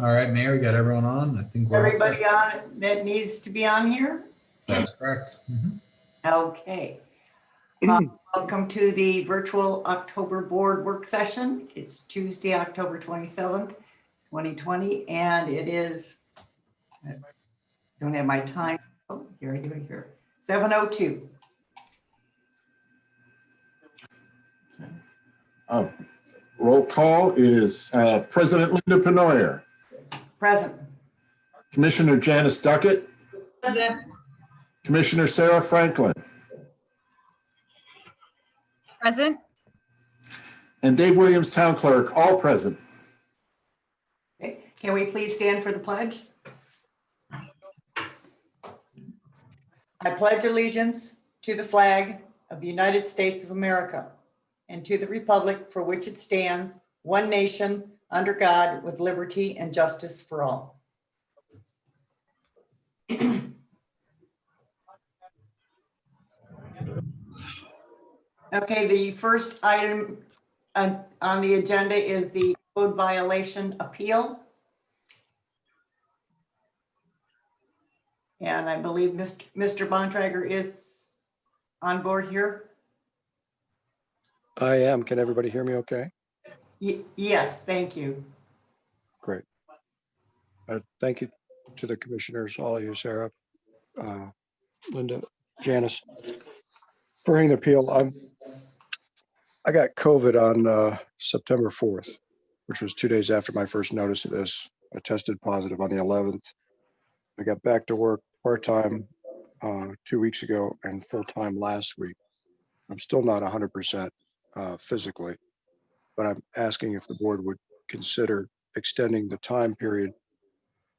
All right, Mayor, we got everyone on. I think we're all Everybody set. on that needs to be on here? That's correct. Okay. Welcome to the virtual October board work session. It's Tuesday, October 27th, 2020, and it is, I don't have my time. Oh, here I do it here. 7:02. Roll call is President Linda Penoyer, Present. Commissioner Janice Duckett, Present. Commissioner Sarah Franklin, Present. and Dave Williams, Town Clerk, all present. Okay. Can we please stand for the pledge? I pledge allegiance to the flag of the United States of America and to the republic for which it stands, one nation, under God, with liberty and justice for all. Okay, the first item on the agenda is the code violation appeal. And I believe Mr. Bontrager is on board here. I am. Can everybody hear me okay? Yes, thank you. Great. Thank you to the commissioners, all of you, Sarah, Linda, Janice, for hearing the appeal. I got COVID on September 4th, which was 2 days after my first notice of this. I tested positive on the 11th. I got back to work part-time 2 weeks ago and full-time last week. I'm still not 100% physically, but I'm asking if the board would consider extending the time period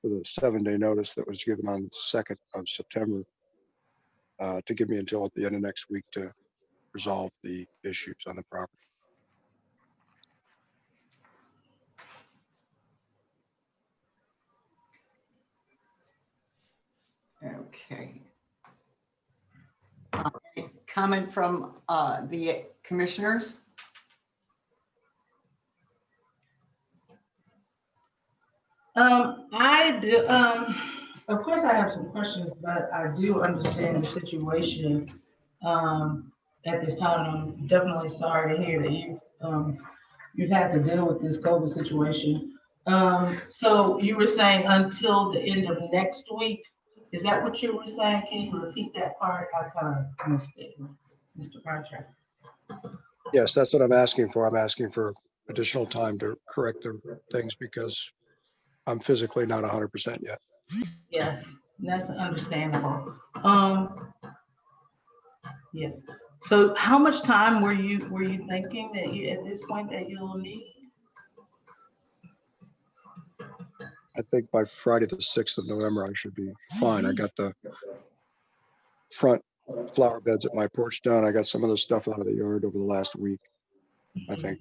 for the 7-day notice that was given on the 2nd of September to give me until at the end of next week to resolve the issues on the property. Okay. Any comment from the commissioners? I do, of course I have some questions, but I do understand the situation at this time. I'm definitely sorry to hear that you've had to deal with this COVID situation. So you were saying until the end of next week? Is that what you were saying? Can you repeat that part? I kind of missed it, Mr. Contract. Yes, that's what I'm asking for. I'm asking for additional time to correct the things because I'm physically not 100% yet. Yes, that's understandable. Yes. So how much time were you thinking that you at this point that you'll need? I think by Friday, the 6th of November, I should be fine. I got the front flower beds at my porch done. I got some of the stuff out of the yard over the last week. I think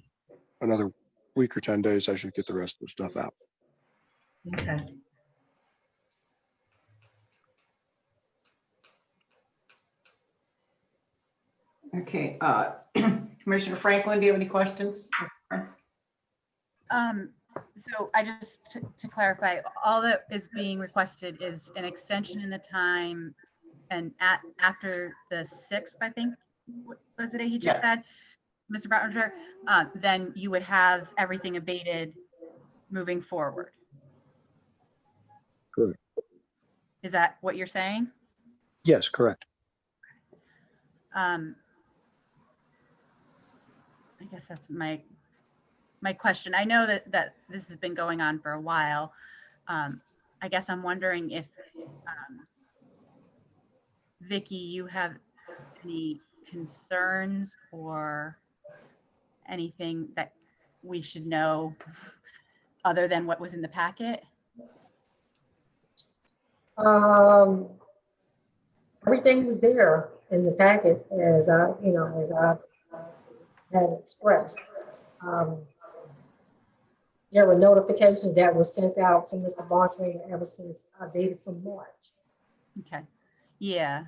another week or 10 days, I should get the rest of the stuff out. Okay. Okay, Commissioner Franklin, do you have any questions? So I just to clarify, all that is being requested is an extension in the time, and after the 6th, I think was the day he just Yes. said, Mr. Brattinger, then you would have everything abated moving forward. Correct. Is that what you're saying? Yes, correct. I guess that's my question. I know that this has been going on for a while. I guess I'm wondering if Vicky, you have any concerns or anything that we should know other than what was in the packet? Everything was there in the packet as I had expressed. There were notifications that were sent out to Mr. Bontrager ever since dated from March. Okay. Yeah.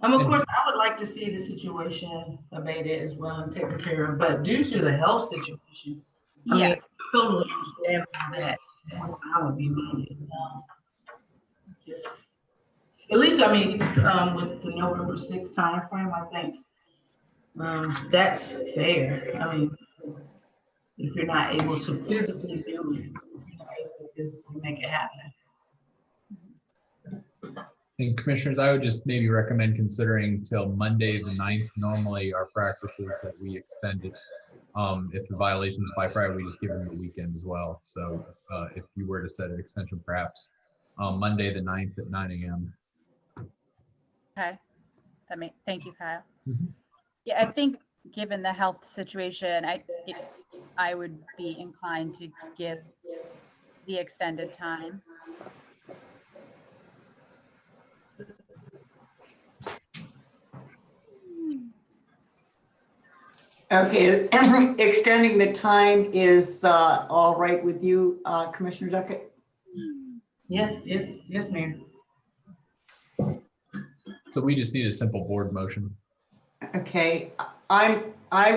Of course, I would like to see the situation abated as well and taken care of, but due to the health situation, I mean, Yes, totally understand that more time would be needed. Just, at least, I mean, with the November 6th timeframe, I think that's fair. I mean, if you're not able to physically do it, you're not able to physically make it happen. And commissioners, I would just maybe recommend considering till Monday, the 9th. Normally our practice is that we extend it. If the violation's by Friday, we just give them the weekend as well. So if you were to set an extension, perhaps Monday, the 9th at 9 a.m. okay. Thank you, Kyle. Mhm. Yeah, I think given the health situation, I would be inclined to give the extended time. Okay, extending the time is all right with you, Commissioner Duckett? Yes, ma'am. So we just need a simple board motion. Okay, I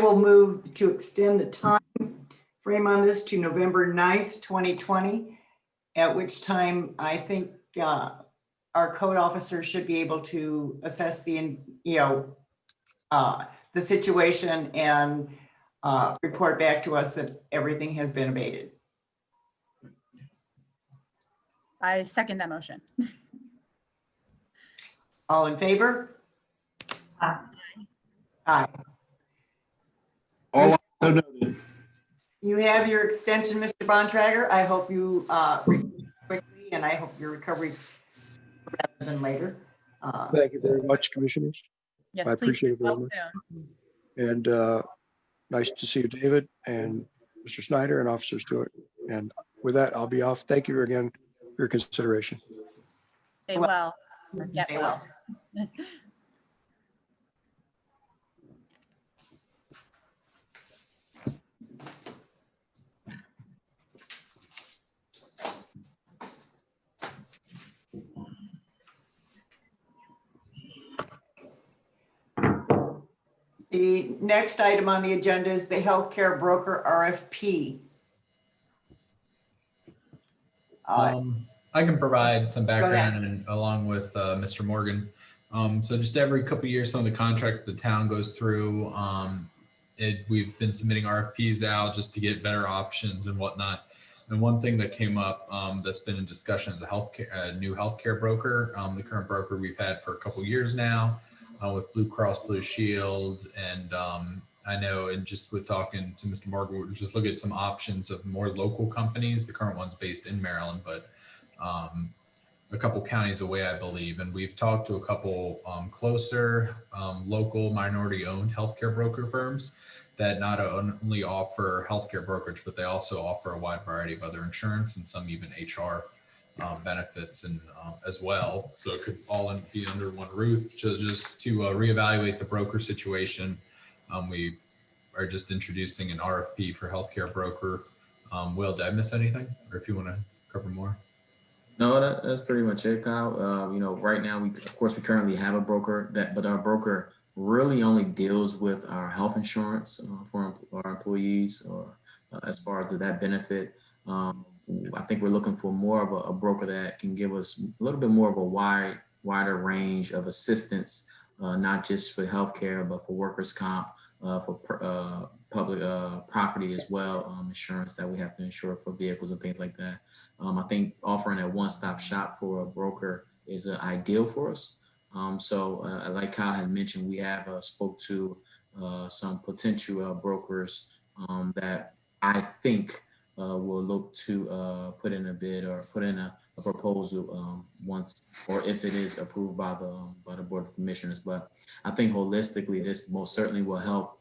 will move to extend the time frame on this to November 9th, 2020, at which time I think our code officer should be able to assess the situation and report back to us that everything has been abated. I second that motion. All in favor? Aye. Aye. All also noted. You have your extension, Mr. Bontrager. I hope you recover quickly, and I hope your recovery rather than later. Thank you very much, commissioners. Yes, I please appreciate do it very well much. soon. And nice to see you, David, and Mr. Snyder and Officer Stewart. And with that, I'll be off. Thank you again for your consideration. Stay well. Or get Stay well. The next item on the agenda is the healthcare broker RFP. I can provide some ahead. background and along with Mr. Morgan. So just every couple of years, some of the contracts the town goes through, we've been submitting RFPs out just to get better options and whatnot. And one thing that came up that's been in discussion is a new healthcare broker. The current broker we've had for a couple of years now with Blue Cross Blue Shield. And I know, and just with talking to Mr. Morgan, we're just looking at some options of more local companies. The current one's based in Maryland, but a couple counties away, I believe. And we've talked to a couple closer local minority owned healthcare broker firms that not only offer healthcare brokerage, but they also offer a wide variety of other insurance and some even HR benefits and as well. So it could all be under one roof just to reevaluate the broker situation. We are just introducing an RFP for healthcare broker. Will, did I miss anything? Or if you want to cover more? No, that's pretty much it, Kyle. Right now, we currently have a broker but our broker really only deals with our health insurance for our employees, or as far as that benefit. I think we're looking for more of a broker that can give us a little bit more of a wider range of assistance, not just for healthcare, but for workers' comp, for public property as well, insurance that we have to insure for vehicles and things like that. I think offering a one-stop shop for a broker is ideal for us. Like Kyle had mentioned, we have spoke to some potential brokers that I think will look to put in a bid or put in a proposal once, or if it is approved by the Board of Commissioners. But I think holistically, this most certainly will help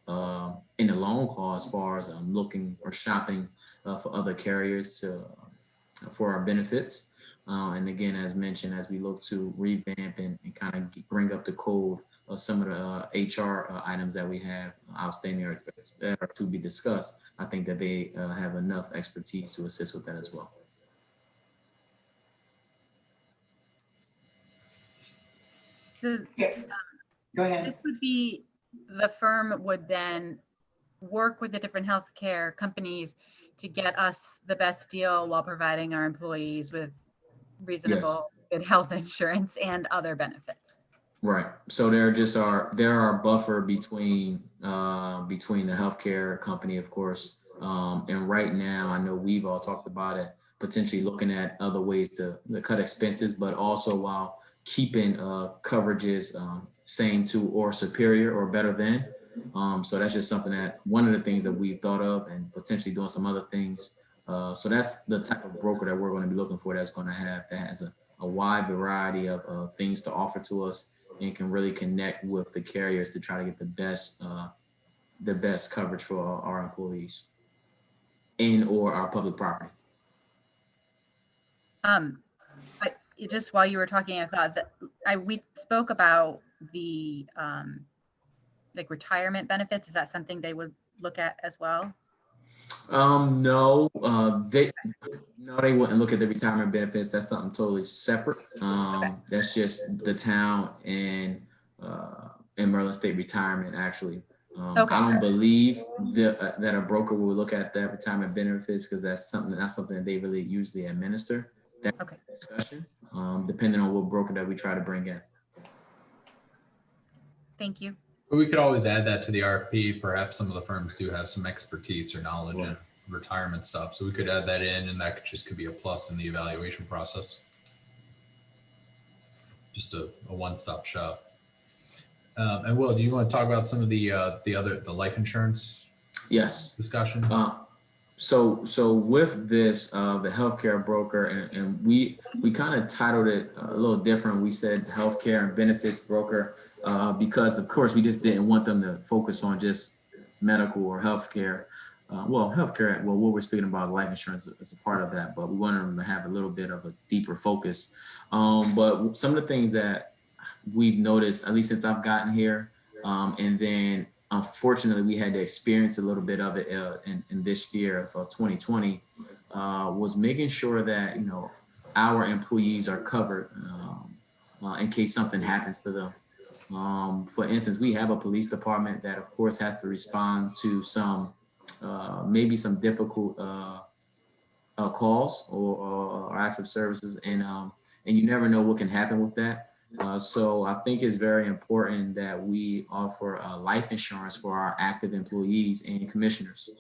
in the long haul as far as looking or shopping for other carriers for our benefits. And again, as mentioned, as we look to revamp and kind of bring up the code of some of the HR items that we have outstanding that are to be discussed, I think that they have enough expertise to assist with that as well. So, Go This ahead. would be, the firm would then work with the different healthcare companies to get us the best deal while providing our employees with reasonable, good health insurance and other benefits. Right. So there are a buffer between the healthcare company, of course. And right now, I know we've all talked about it, potentially looking at other ways to cut expenses, but also while keeping coverages same to or superior or better than. So that's just something that one of the things that we've thought of, and potentially doing some other things. So that's the type of broker that we're going to be looking for, that has a wide variety of things to offer to us, and can really connect with the carriers to try to get the best coverage for our employees and or our public property. But just while you were talking, I thought that we spoke about the like retirement benefits. Is that something they would look at as well? No, they wouldn't look at the retirement benefits. That's something totally separate. That's just the town and Maryland State Retirement, actually. Okay. I don't believe that a broker will look at that retirement benefits, because that's something that they really usually administer. That Okay. discussion, depending on what broker that we try to bring in. Thank you. But we could always add that to the RFP. Perhaps some of the firms do have some expertise or knowledge in retirement stuff. So we could add that in, and that could be a plus in the evaluation process. Just a one-stop shop. And Will, do you want to talk about some of the life insurance discussion? So with this, the healthcare broker, and we kind of titled it a little different. We said healthcare and benefits broker, because of course we just didn't want them to focus on just medical or healthcare. Healthcare, what we're speaking about, life insurance is a part of that, but we wanted them to have a little bit of a deeper focus. But some of the things that we've noticed, at least since I've gotten here, and then unfortunately we had to experience a little bit of it in this year of 2020, was making sure that, our employees are covered in case something happens to them. For instance, we have a police department that of course has to respond to some maybe some difficult calls or acts of services, and you never know what can happen with that. So I think it's very important that we offer life insurance for our active employees and commissioners.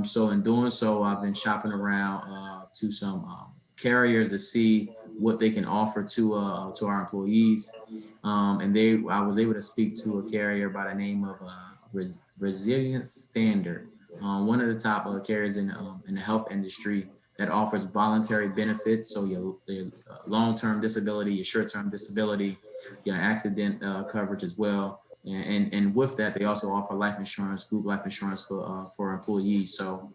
So in doing so, I've been shopping around to some carriers to see what they can offer to our employees. And I was able to speak to a carrier by the name of Resilience Standard, one of the top carriers in the health industry, that offers voluntary benefits. So your long-term disability, your short-term disability, your accident coverage as well. And with that, they also offer life insurance, group life insurance for employees. So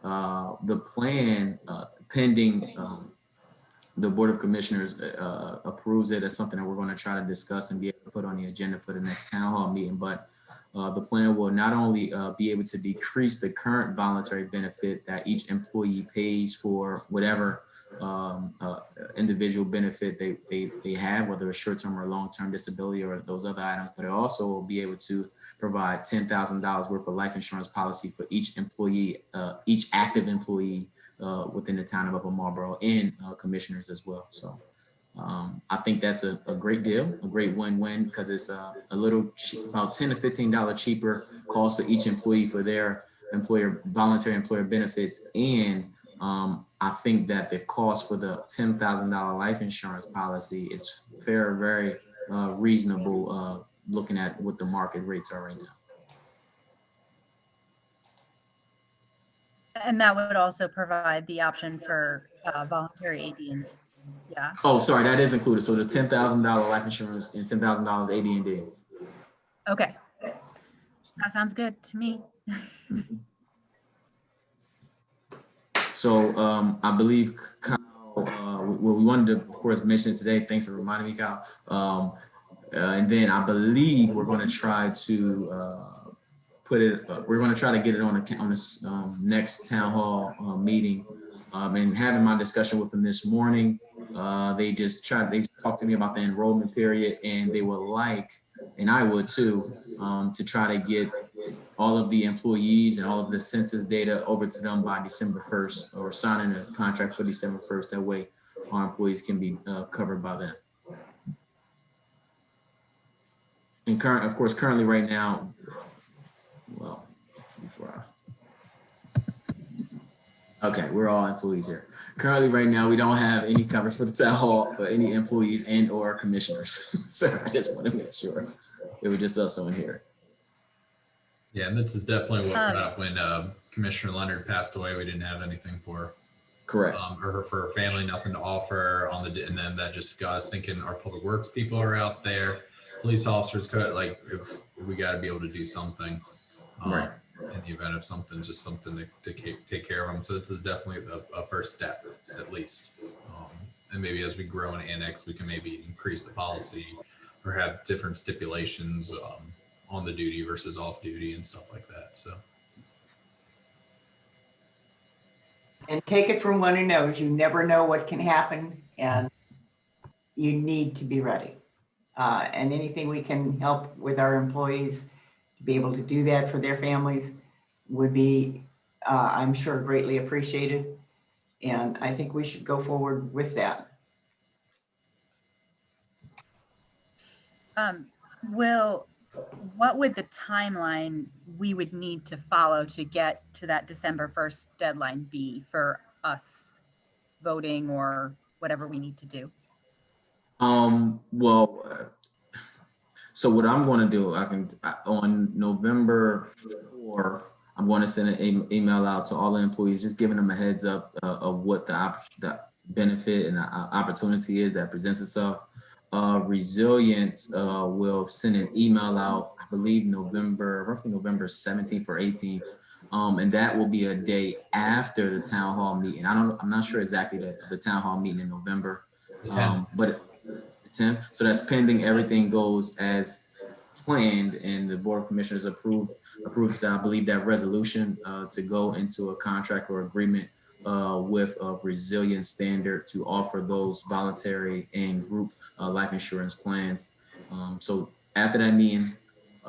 the plan, pending the Board of Commissioners approves it, as something that we're going to try to discuss and be able to put on the agenda for the next town hall meeting. But the plan will not only be able to decrease the current voluntary benefit that each employee pays for whatever individual benefit they have, whether it's short-term or long-term disability or those other items, but it also will be able to provide $10,000 worth of life insurance policy for each employee, each active employee within the town of Upper Marlboro, and commissioners as well. So I think that's a great deal, a great win-win, because it's a little about $10 to $15 cheaper cost for each employee for their voluntary employer benefits. And I think that the cost for the $10,000 life insurance policy is very reasonable, looking at what the market rates are right now. And that would also provide the option for voluntary AD&D. Yeah. Oh, sorry, that is included. So the $10,000 life insurance and $10,000 AD&D. Okay. That sounds good to me. So I believe Kyle, we wanted to, of course, mention it today. Thanks for reminding me, Kyle. And then I believe we're going to try to we're going to try to get it on this next town hall meeting. And having my discussion with them this morning, they talked to me about the enrollment period, and they would like and I would too, to try to get all of the employees and all of the census data over to them by December 1st, or signing a contract for December 1st. That way our employees can be covered by then. And of course, currently right now, well, okay, we're all employees here. Currently right now, we don't have any coverage for the town hall for any employees and or commissioners. So I just want to make sure it was just us on here. Yeah, and this is definitely what happened when Commissioner Leonard passed away. We didn't have anything for her. Correct. Or for her family, nothing to offer on the, and then that just got us thinking our public works people are out there, police officers could, like, we got to be able to do something Right. in the event of something, just something to take care of them. So this is definitely a first step, at least. And maybe as we grow and annex, we can maybe increase the policy or have different stipulations on the duty versus off duty and stuff like that. So. And take it from one who knows, you never know what can happen, and you need to be ready. And anything we can help with our employees to be able to do that for their families would be, I'm sure, greatly appreciated. And I think we should go forward with that. What would the timeline we would need to follow to get to that December 1st deadline be for us voting or whatever we need to do? Well, so what I'm going to do, on November 4th, I'm going to send an email out to all the employees, just giving them a heads up of what the benefit and the opportunity is that presents itself. Resilience will send an email out, I believe roughly November 17th or 18th. And that will be a day after the town hall meeting. I'm not sure exactly the town hall meeting in November, but the 10th. So that's pending everything goes as planned, and the Board of Commissioners approves that, I believe, that resolution to go into a contract or agreement with a resilience standard to offer those voluntary and group life insurance plans. So after that meeting,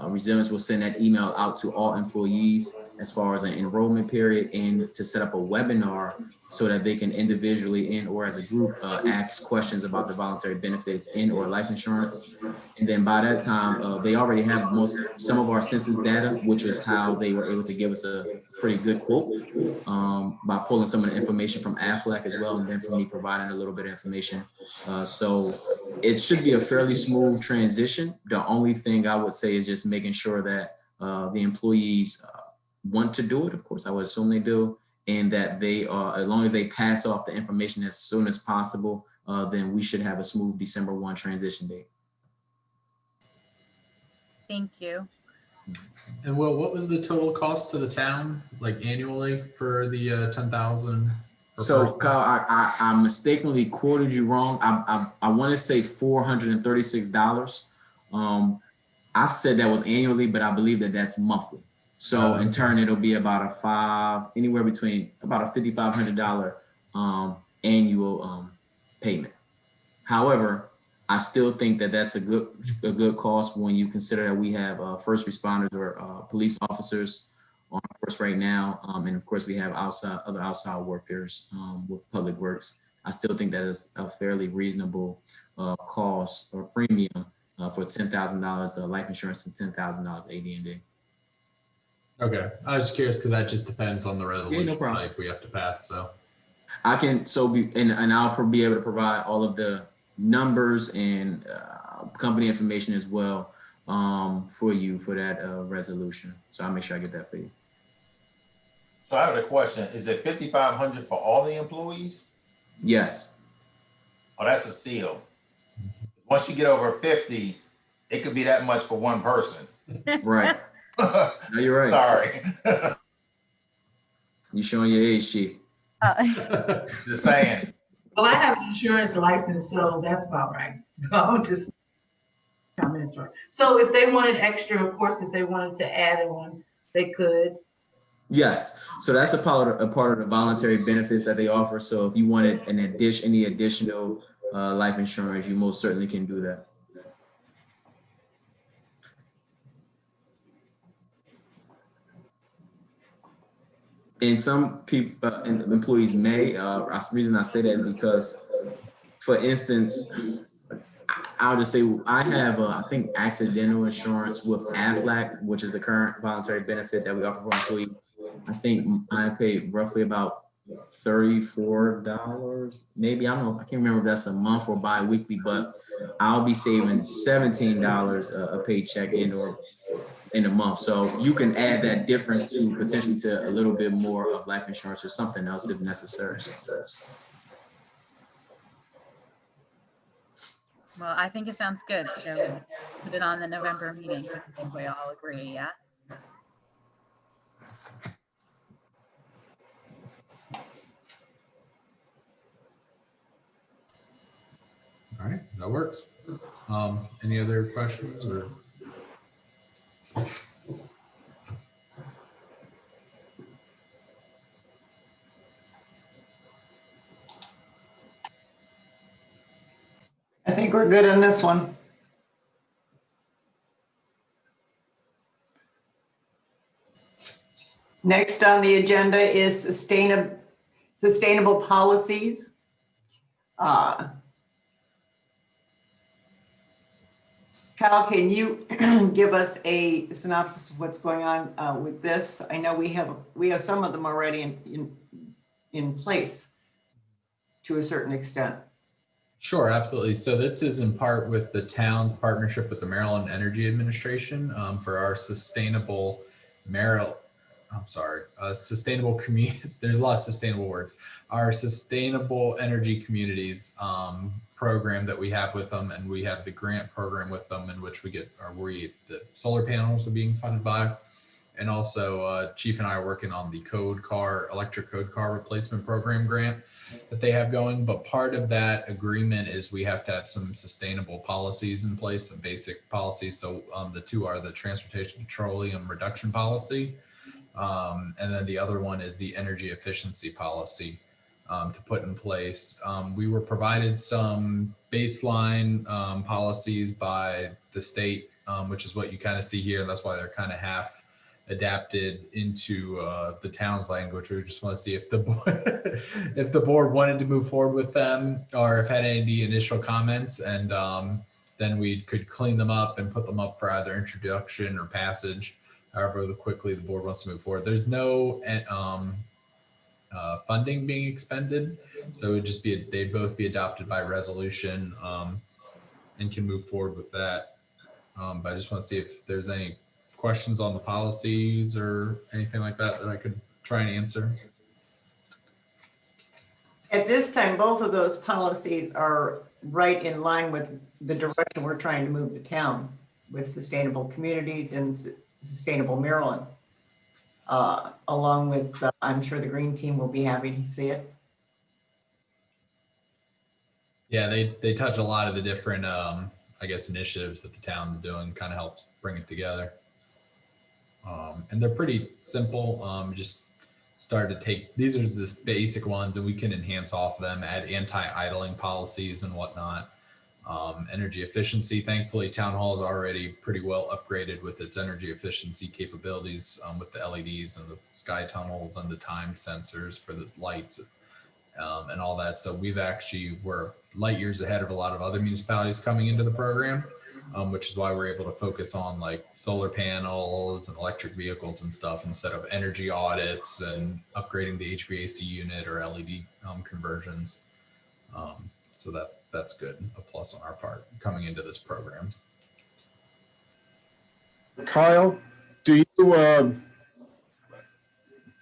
Resilience will send that email out to all employees as far as an enrollment period, and to set up a webinar so that they can individually and or as a group ask questions about the voluntary benefits and or life insurance. And then by that time, they already have some of our census data, which is how they were able to give us a pretty good quote by pulling some of the information from AFLAC as well, and then from me providing a little bit of information. So it should be a fairly smooth transition. The only thing I would say is just making sure that the employees want to do it. Of course, I would assume they do. And that they are, as long as they pass off the information as soon as possible, then we should have a smooth December 1 transition date. Thank you. And Will, what was the total cost to the town, like annually, for the 10,000? So Kyle, I mistakenly quoted you wrong. I want to say $436. I said that was annually, but I believe that that's monthly. So in turn, it'll be about anywhere between about a $5,500 annual payment. However, I still think that that's a good cost when you consider that we have first responders or police officers on force right now, and of course we have other outside workers with public works. I still think that is a fairly reasonable cost or premium for $10,000 life insurance and $10,000 AD&D. Okay, I was curious because that just depends on the resolution type we have to pass. So I can and I'll be able to provide all of the numbers and company information as well for you for that resolution. So I'll make sure I get that for you. So I have a question. Is it $5,500 for all the employees? Yes. Oh, that's a steal. Once you get over 50, it could be that much for one person. Right. No, you're right. Sorry. You showing your age, Chief. Just saying. Well, I have an insurance license, so that's about right. So I'm just comments right. So if they wanted extra, of course, if they wanted to add on, they could. Yes. So that's a part of the voluntary benefits that they offer. So if you wanted any additional life insurance, you most certainly can do that. And some people, and employees may, the reason I say that is because, for instance, I'll just say I have, I think, accidental insurance with AFLAC, which is the current voluntary benefit that we offer for employees. I think I pay roughly about $34, maybe. I don't know. I can't remember if that's a month or bi-weekly, but I'll be saving $17 a paycheck in a month. So you can add that difference to potentially to a little bit more of life insurance or something else if necessary. Well, I think it sounds good. So put it on the November meeting, because I think we all agree, yeah? All right, that works. Any other questions or? I think we're good on this one. Next on the agenda is sustainable policies. Kyle, can you give us a synopsis of what's going on with this? I know we have some of them already in place to a certain extent. Sure, absolutely. So this is in part with the town's partnership with the Maryland Energy Administration for our sustainable sustainable communities. There's a lot of sustainable words. Our sustainable energy communities program that we have with them, and we have the grant program with them in which the solar panels are being funded by. And also Chief and I are working on the electric code car replacement program grant that they have going. But part of that agreement is we have to have some sustainable policies in place, some basic policies. So the two are the transportation petroleum reduction policy. And then the other one is the energy efficiency policy to put in place. We were provided some baseline policies by the state, which is what you kind of see here. That's why they're kind of half adapted into the town's language. We just want to see if the board wanted to move forward with them or if had any initial comments, and then we could clean them up and put them up for either introduction or passage, however quickly the board wants to move forward. There's no funding being expended, so it would just be they'd both be adopted by resolution and can move forward with that. But I just want to see if there's any questions on the policies or anything like that that I could try and answer. At this time, both of those policies are right in line with the direction we're trying to move the town with sustainable communities and sustainable Maryland. Along with, I'm sure the green team will be happy to see it. Yeah, they touch a lot of the different, I guess, initiatives that the town's doing, kind of helps bring it together. And they're pretty simple. Just start to take, these are the basic ones, and we can enhance off of them, add anti-idling policies and whatnot. Energy efficiency, thankfully, Town Hall is already pretty well upgraded with its energy efficiency capabilities with the LEDs and the sky tunnels and the time sensors for the lights and all that. So we're light years ahead of a lot of other municipalities coming into the program, which is why we're able to focus on like solar panels and electric vehicles and stuff instead of energy audits and upgrading the HVAC unit or LED conversions. So that's good, a plus on our part coming into this program. Kyle, do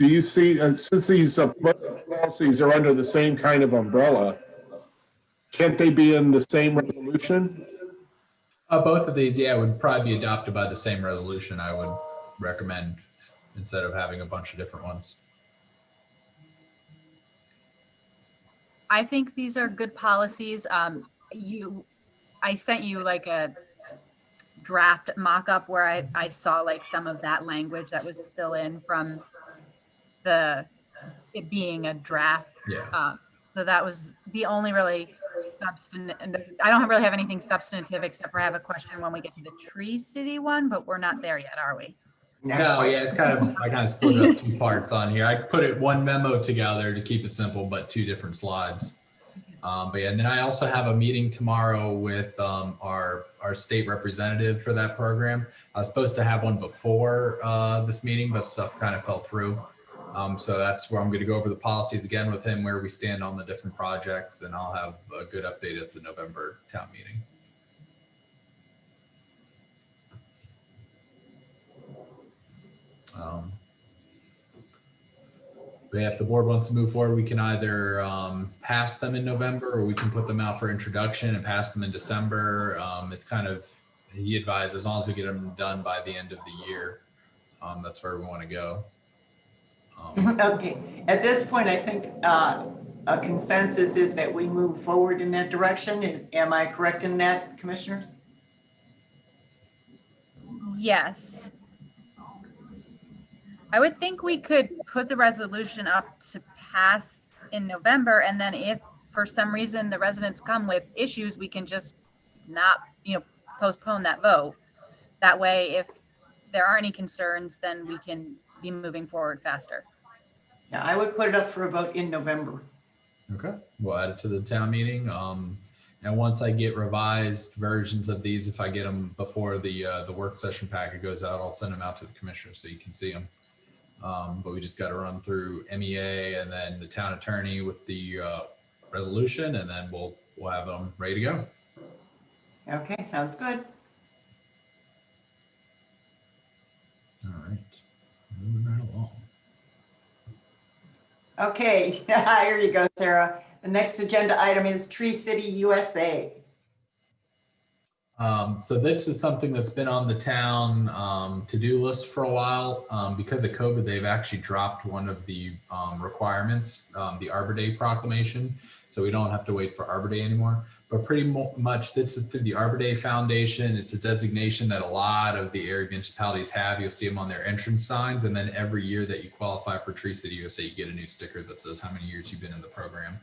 you see, since these policies are under the same kind of umbrella, can't they be in the same resolution? Both of these, yeah, would probably be adopted by the same resolution. I would recommend instead of having a bunch of different ones. I think these are good policies. I sent you like a draft mock-up where I saw like some of that language that was still in from it being a draft. Yeah. So that was the only really I don't really have anything substantive except for I have a question when we get to the Tree City one, but we're not there yet, are we? No, yeah, it's kind of, I kind of split it up two parts on here. I put it one memo together to keep it simple, but two different slides. But yeah, and then I also have a meeting tomorrow with our state representative for that program. I was supposed to have one before this meeting, but stuff kind of fell through. So that's where I'm going to go over the policies again with him, where we stand on the different projects, and I'll have a good update at the November town meeting. But yeah, if the board wants to move forward, we can either pass them in November, or we can put them out for introduction and pass them in December. It's kind of, he advised, as long as we get them done by the end of the year, that's where we want to go. Okay, at this point, I think a consensus is that we move forward in that direction. Am I correct in that, commissioners? Yes. I would think we could put the resolution up to pass in November, and then if for some reason the residents come with issues, we can just not, postpone that vote. That way, if there are any concerns, then we can be moving forward faster. Yeah, I would put it up for a vote in November. Okay, we'll add it to the town meeting. And once I get revised versions of these, if I get them before the work session packet goes out, I'll send them out to the commissioners so you can see them. But we just got to run through MEA and then the town attorney with the resolution, and then we'll have them ready to go. Okay, sounds good. All right, moving right along. Okay, here you go, Sarah. The next agenda item is Tree City USA. So this is something that's been on the town to-do list for a while. Because of COVID, they've actually dropped one of the requirements, the Arbor Day Proclamation. So we don't have to wait for Arbor Day anymore. But pretty much this is through the Arbor Day Foundation. It's a designation that a lot of the area municipalities have. You'll see them on their entrance signs. And then every year that you qualify for Tree City USA, you get a new sticker that says how many years you've been in the program.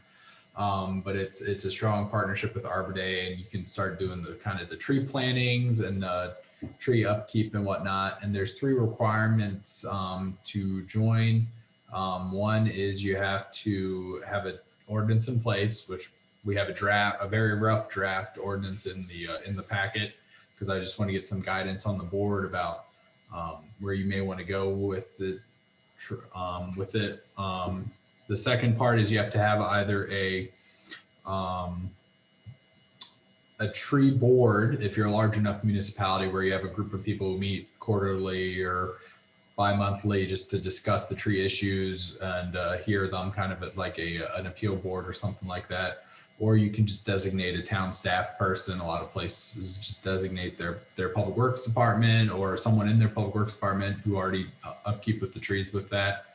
But it's a strong partnership with Arbor Day, and you can start doing the kind of the tree plantings and the tree upkeep and whatnot. And there's 3 requirements to join. One is you have to have an ordinance in place, which we have a very rough draft ordinance in the packet, because I just want to get some guidance on the board about where you may want to go with it. The second part is you have to have either a tree board, if you're a large enough municipality where you have a group of people who meet quarterly or bi-monthly just to discuss the tree issues and hear them, kind of at like an appeal board or something like that. Or you can just designate a town staff person. A lot of places just designate their public works department or someone in their public works department who already upkeep with the trees with that.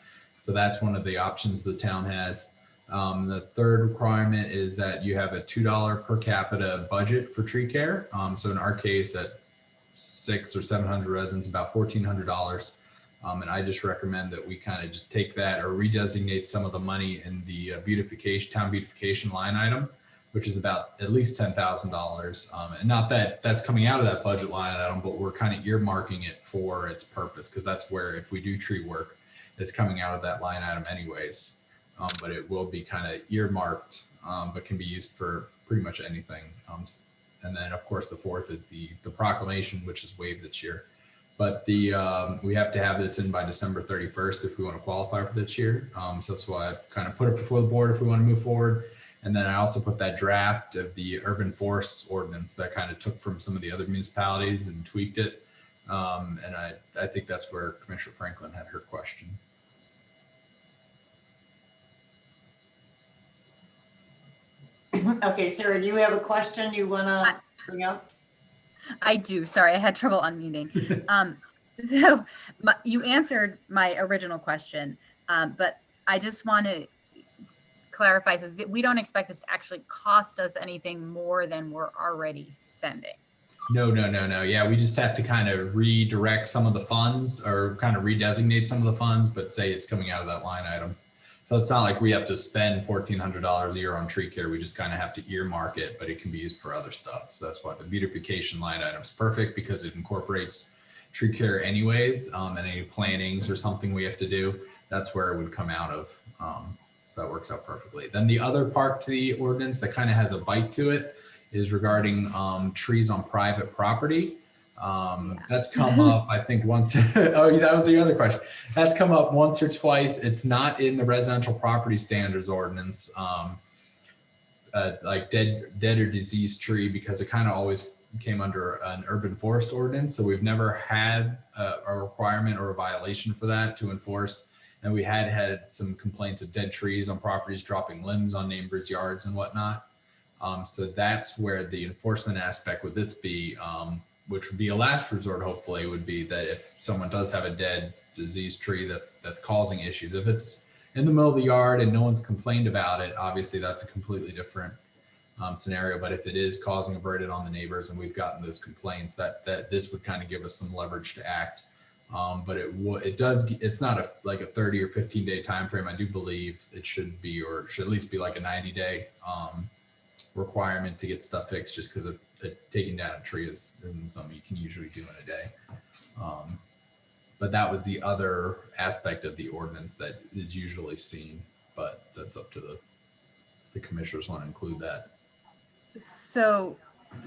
So that's one of the options the town has. The third requirement is that you have a $2 per capita budget for tree care. So in our case, at 600 or 700 residents, about $1,400. And I just recommend that we kind of just take that or redesignate some of the money in the town beautification line item, which is about at least $10,000. And not that that's coming out of that budget line item, but we're kind of earmarking it for its purpose, because that's where, if we do tree work, it's coming out of that line item anyways. But it will be kind of earmarked, but can be used for pretty much anything. And then of course the fourth is the proclamation, which is waived this year. But we have to have this in by December 31st if we want to qualify for this year. So that's why I kind of put it before the board if we want to move forward. And then I also put that draft of the urban forest ordinance that kind of took from some of the other municipalities and tweaked it. And I think that's where Commissioner Franklin had her question. Okay, Sarah, do you have a question you want to bring up? I do. Sorry, I had trouble unmuting. So you answered my original question, but I just want to clarify so that we don't expect this to actually cost us anything more than we're already spending. No. Yeah, we just have to kind of redirect some of the funds or kind of redesignate some of the funds, but say it's coming out of that line item. So it's not like we have to spend $1,400 a year on tree care. We just kind of have to earmark it, but it can be used for other stuff. So that's why the beautification line item is perfect, because it incorporates tree care anyways, and any plantings or something we have to do, that's where it would come out of. So that works out perfectly. Then the other part to the ordinance that kind of has a bite to it is regarding trees on private property. That's come up, I think, once. Oh, that was the other question. That's come up once or twice. It's not in the residential property standards ordinance, like dead or diseased tree, because it kind of always came under an urban forest ordinance. So we've never had a requirement or a violation for that to enforce. And we had some complaints of dead trees on properties, dropping limbs on neighbors' yards and whatnot. So that's where the enforcement aspect would this be, which would be a last resort, hopefully, would be that if someone does have a dead diseased tree that's causing issues, if it's in the middle of the yard and no one's complained about it, obviously that's a completely different scenario. But if it is causing a burden on the neighbors and we've gotten those complaints, that this would kind of give us some leverage to act. But it's not like a 30 or 15-day time frame. I do believe it should be, or should at least be like a 90-day requirement to get stuff fixed, just because of taking down a tree isn't something you can usually do in a day. But that was the other aspect of the ordinance that is usually seen, but that's up to the commissioners want to include that. So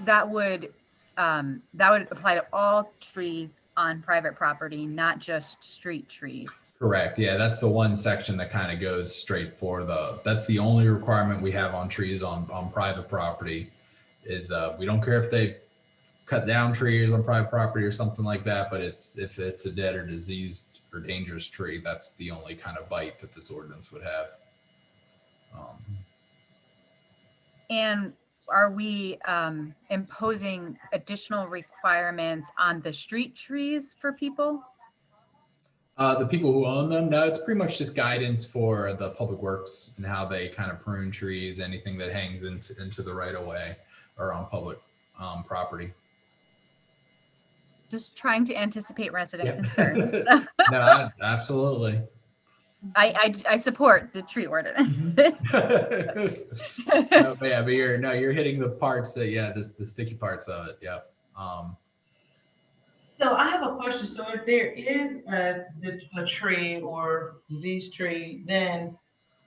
that would apply to all trees on private property, not just street trees. Correct. Yeah, that's the one section that kind of goes straight for that's the only requirement we have on trees on private property is we don't care if they cut down trees on private property or something like that, but if it's a dead or diseased or dangerous tree, that's the only kind of bite that this ordinance would have. And are we imposing additional requirements on the street trees for people? The people who own them, no, it's pretty much just guidance for the public works and how they kind of prune trees, anything that hangs into the right of way or on public property. Just trying to anticipate resident Yep. concerns. No, absolutely. I support the tree ordinance. No, but yeah, but you're hitting the parts that the sticky parts of it. Yeah. So I have a question. So if there is a tree or diseased tree, then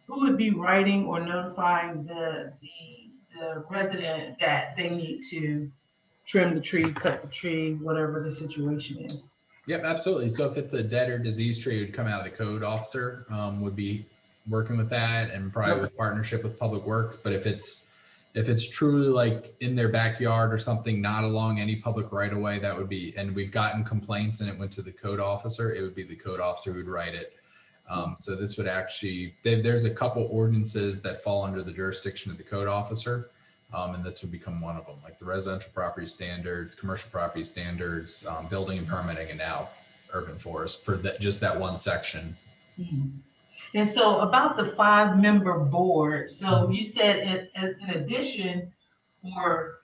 who would be writing or notifying the resident that they need to trim the tree, cut the tree, whatever the situation is? Yep, absolutely. So if it's a dead or diseased tree, it would come out of the code officer, would be working with that and probably with partnership with Public Works. But if it's truly like in their backyard or something, not along any public right of way, that would be, and we've gotten complaints and it went to the code officer, it would be the code officer who'd write it. So this would actually, there's a couple ordinances that fall under the jurisdiction of the code officer. And this would become one of them, like the residential property standards, commercial property standards, building and permitting, and now urban forest for just that one section. Mm-hmm. And so about the 5-member board, so you said in addition, or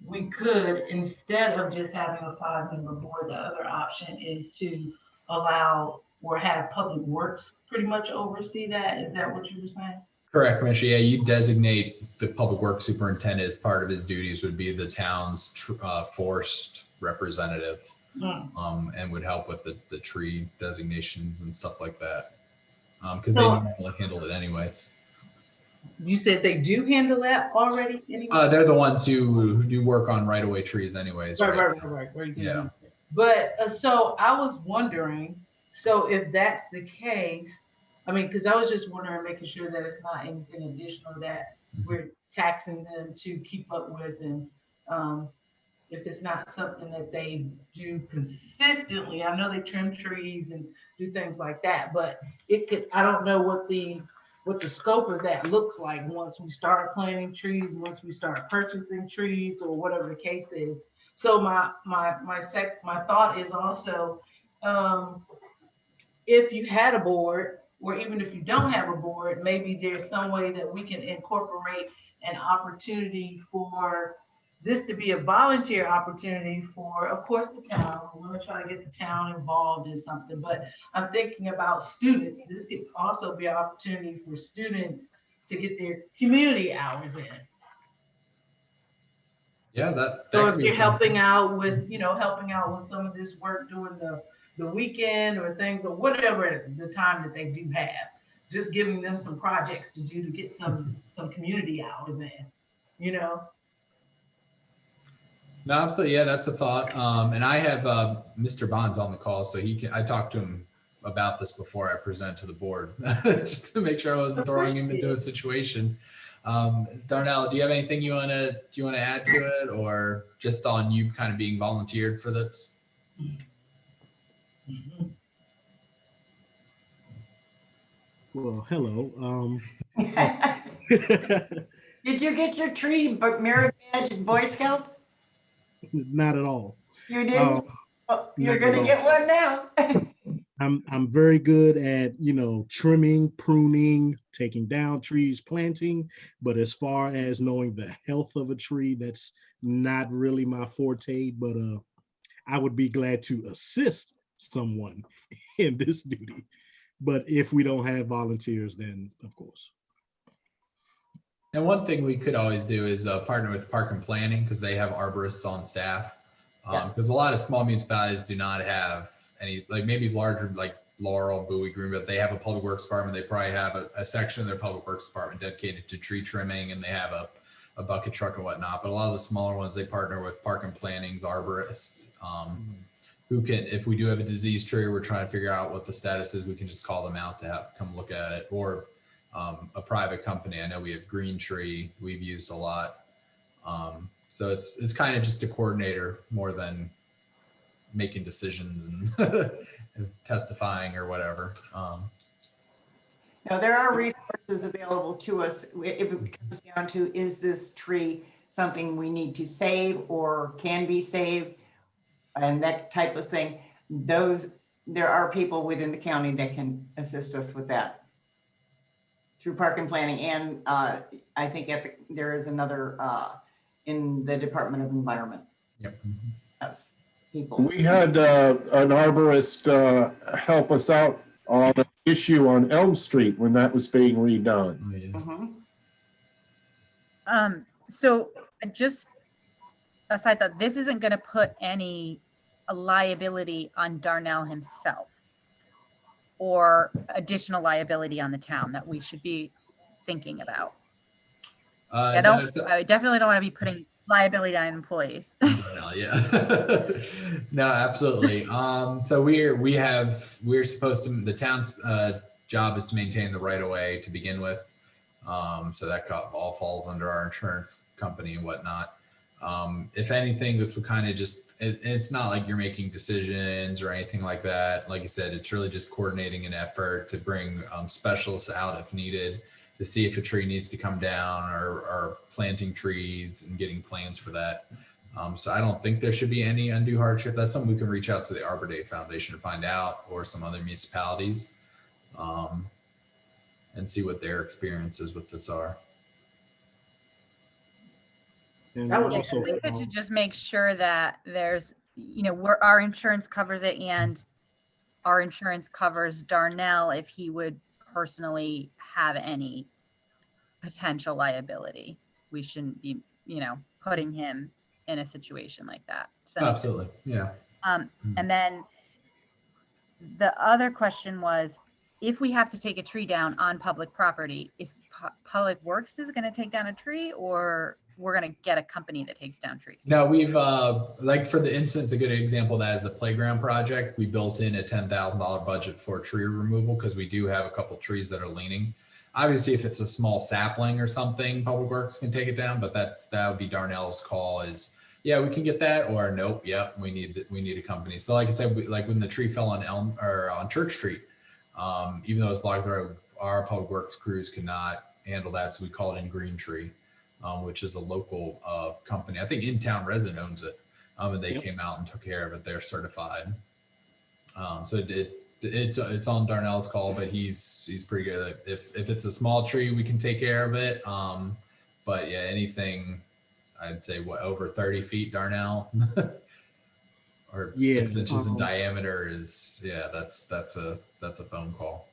we could, instead of just having a 5-member board, the other option is to allow or have Public Works pretty much oversee that. Is that what you were saying? Correct, Commissioner. Yeah, you designate the public works superintendent as part of his duties would be the town's forest representative, and would help with the tree designations and stuff like that. Because they normally handle it anyways. You said they do handle that already anyway? They're the ones who do work on right-of-way trees anyways. Right. Yeah. But so I was wondering, so if that's the case, I mean, because I was just wondering, making sure that it's not anything additional that we're taxing them to keep up with, and if it's not something that they do consistently. I know they trim trees and do things like that, but it could, I don't know what the scope of that looks like once we start planting trees, once we start purchasing trees, or whatever the case is. So my thought is also, if you had a board, or even if you don't have a board, maybe there's some way that we can incorporate an opportunity for this to be a volunteer opportunity for, of course, the town. We want to try to get the town involved in something, but I'm thinking about students. This could also be an opportunity for students to get their community hours in. Yeah, that So could if be you're something. helping out with, helping out with some of this work during the weekend or things or whatever the time that they do have, just giving them some projects to do to get some community hours in, you know? No, absolutely. Yeah, that's a thought. And I have Mr. Bonds on the call, so he can. I talked to him about this before I present to the board, just to make sure I wasn't throwing him into a situation. Darnell, do you have anything you wanna add to it, or just on you kind of being volunteered for this? Mhm. Well, hello. Did you get your tree but merit badge in Boy Scouts? Not at all. You did? Um, Oh, you're not at gonna all. get one now. I'm very good at, trimming, pruning, taking down trees, planting, but as far as knowing the health of a tree, that's not really my forte, but I would be glad to assist someone in this duty. But if we don't have volunteers, then of course. And one thing we could always do is partner with Park and Planning, because they have arborists on staff. Because Yes. a lot of small municipalities do not have any, like maybe larger, like Laurel, Bowie, Green, but they have a public works department. They probably have a section of their public works department dedicated to tree trimming, and they have a bucket truck and whatnot. But a lot of the smaller ones, they partner with Park and Planning's arborists, who can, if we do have a diseased tree, or we're trying to figure out what the status is, we can just call them out to have come look at it. Or a private company. I know we have Green Tree we've used a lot. So it's kind of just a coordinator more than making decisions and and testifying or whatever. Now, there are resources available to us if it comes down to, is this tree something we need to save or can be saved? And that type of thing. There are people within the county that can assist us with that through Park and Planning. And I think there is another in the Department of Environment. Yep. Yes, people. We had an arborist help us out on an issue on Elm Street when that was being redone. Oh, yeah. Mhm. So just a side thought, this isn't going to put any liability on Darnell himself or additional liability on the town that we should be thinking about. I definitely don't want to be putting liability on employees. No, yeah. No, absolutely. So we're supposed to, the town's job is to maintain the right of way to begin with. So that all falls under our insurance company and whatnot. If anything, this would kind of just, it's not like you're making decisions or anything like that. Like I said, it's really just coordinating an effort to bring specialists out if needed to see if a tree needs to come down, or planting trees and getting plans for that. So I don't think there should be any undue hardship. That's something we can reach out to the Arbor Day Foundation to find out, or some other municipalities, and see what their experiences with this are. And That would also, We could just make sure that there's, where our insurance covers it, and our insurance covers Darnell if he would personally have any potential liability. We shouldn't be, putting him in a situation like that. So, Absolutely, yeah. and then the other question was, if we have to take a tree down on public property, is Public Works is going to take down a tree, or we're going to get a company that takes down trees? No, we've like, for the instance, a good example of that is the playground project. We built in a $10,000 budget for tree removal, because we do have a couple trees that are leaning. Obviously, if it's a small sapling or something, Public Works can take it down, but that would be Darnell's call. Is, yeah, we can get that, or nope, yep, we need a company. So like I said, like when the tree fell on on Church Street, even though it's blocked road, our Public Works crews could not handle that, so we called in Green Tree, which is a local company. I think In-Town Resident owns it, and they came out and took care of it. They're certified. So it's on Darnell's call, but he's pretty good. If it's a small tree, we can take care of it. But yeah, anything, I'd say over 30 feet, Darnell, or 6 inches in diameter is, yeah, that's a phone call.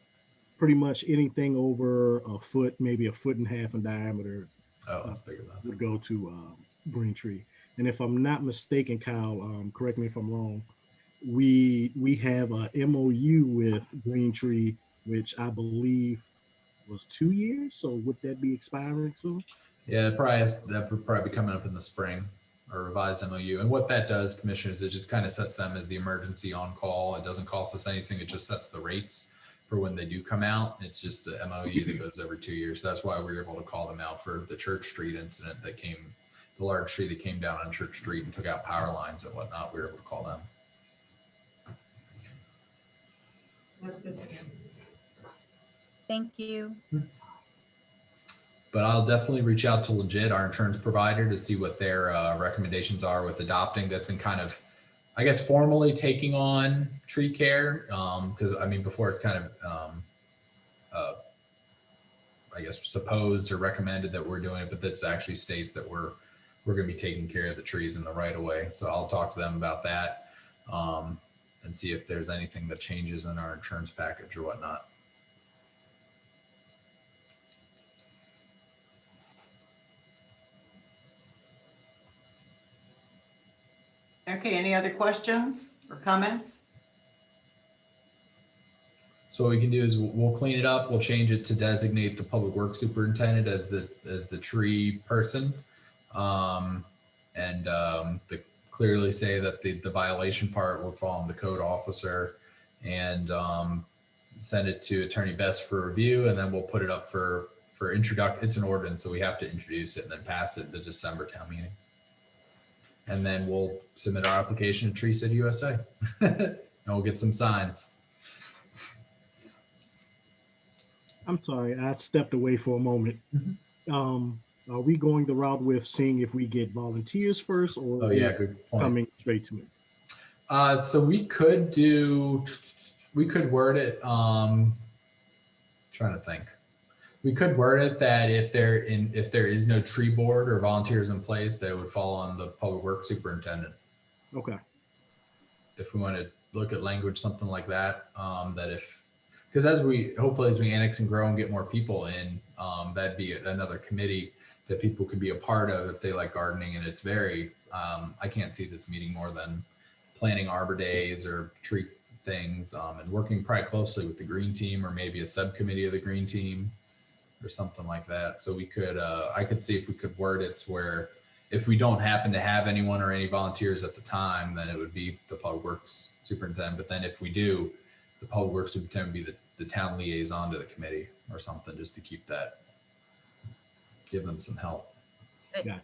pretty much anything over a foot, maybe a foot and a half in diameter, Oh, that's bigger than that. would go to Green Tree. And if I'm not mistaken, Kyle, correct me if I'm wrong, we have a MOU with Green Tree, which I believe was 2 years. So would that be expiring soon? Yeah, that would probably be coming up in the spring, or revised MOU. And what that does, commissioners, it just kind of sets them as the emergency on call. It doesn't cost us anything. It just sets the rates for when they do come out. It's just a MOU that goes every 2 years. That's why we were able to call them out for the Church Street incident the large tree that came down on Church Street and took out power lines and whatnot. We were able to call them. That's good to know. Thank you. But I'll definitely reach out to Legit, our insurance provider, to see what their recommendations are with adopting. That's in kind of, I guess, formally taking on tree care. Because I mean, before it's kind of, I guess, supposed or recommended that we're doing it, but that's actually states that we're going to be taking care of the trees in the right of way. So I'll talk to them about that and see if there's anything that changes in our insurance package or whatnot. Okay, any other questions or comments? So what we can do is we'll clean it up. We'll change it to designate the public works superintendent as the tree person, clearly say that the violation part will fall on the code officer, and send it to Attorney Best for review, and then we'll put it up for introduction. It's an ordinance, so we have to introduce it and then pass it at the December town meeting. And then we'll submit our application to Tree City USA and we'll get some signs. I'm sorry, I stepped away for a moment. Are we going the route with seeing if we get volunteers first, or is it Good point. coming straight to me? So we could word it, trying to think. We could word it that if there is no tree board or volunteers in place, that it would fall on the public works superintendent. Okay. If we want to look at language, something like that, because hopefully as we annex and grow and get more people in, that'd be another committee that people could be a part of if they like gardening. And it's very, I can't see this meeting more than planning Arbor Days or tree things, and working probably closely with the green team, or maybe a subcommittee of the green team or something like that. So we could, I could see if we could word it where if we don't happen to have anyone or any volunteers at the time, then it would be the public works superintendent. But then if we do, the public works superintendent would be the town liaison to the committee or something, just to keep that, give them some help. Gotcha.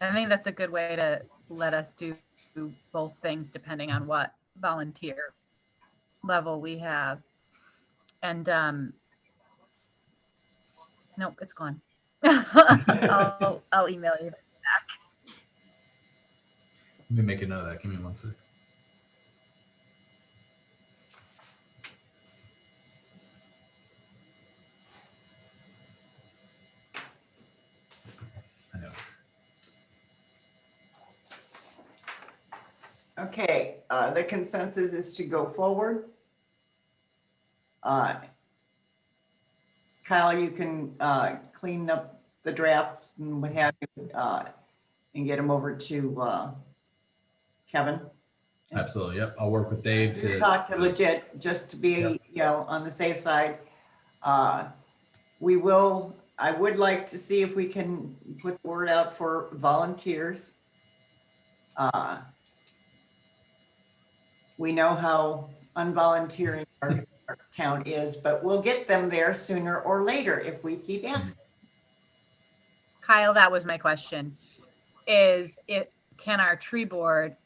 I think that's a good way to let us do both things depending on what volunteer level we have. And nope, it's gone. I'll email you back. Let me make a note of that. Give me 1 sec. I know. Okay, the consensus is to go forward. Kyle, you can clean up the drafts and what have you, and get them over to Kevin. Absolutely. Yep. I'll work with Dave to Talk to Legit, just to be, on the safe side. I would like to see if we can put the word out for volunteers. We know how unvolunteering our town is, but we'll get them there sooner or later if we keep asking. Kyle, that was my question. Can our tree board,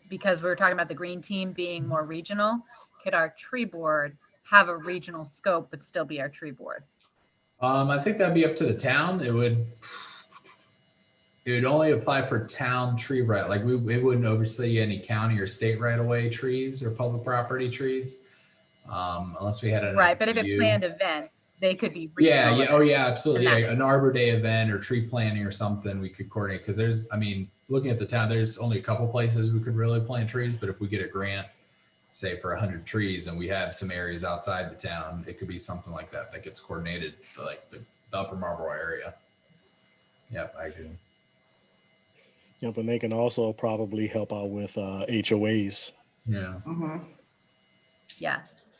because we were talking about the green team being more regional, could our tree board have a regional scope but still be our tree board? I think that'd be up to the town. It would only apply for town tree right. Like it wouldn't oversee any county or state right of way trees or public property trees, unless we had an right. But if it planned events, they could be regional. Yeah. Oh yeah, absolutely. Yeah. An Arbor Day event or tree planting or something we could coordinate, because looking at the town, there's only a couple places we could really plant trees, but if we get a grant, say for 100 trees, and we have some areas outside the town, it could be something like that gets coordinated for like the Upper Marlboro area. Yep, I agree. Yep, and they can also probably help out with HOAs. Yeah. Mhm. Yes.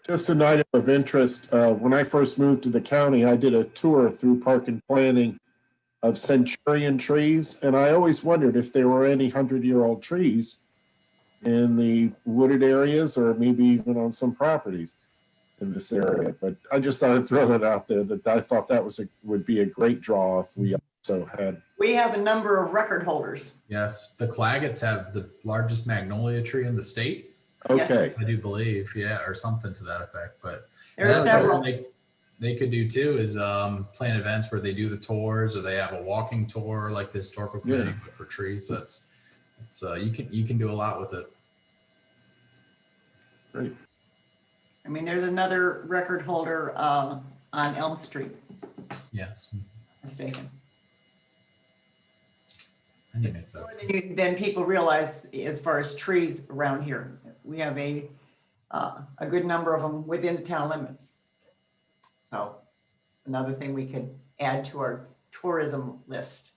Just an item of interest, when I first moved to the county, I did a tour through Park and Planning of centurion trees, and I always wondered if there were any 100-year-old trees in the wooded areas or maybe even on some properties in this area. But I just thought I'd throw that out there, that I thought that would be a great draw if we also had. We have a number of record holders. Yes, the Claggets have the largest magnolia tree in the state. Okay. I do believe, yeah, or something to that effect. But There are that's several. what they could do too is plan events where they do the tours, or they have a walking tour like the historical community, but for trees. So it's you can do a lot with it. Great. I mean, there's another record holder on Elm Street, Yes. mistaken. And you make that. More than people realize as far as trees around here. We have a good number of them within the town limits. So another thing we could add to our tourism list.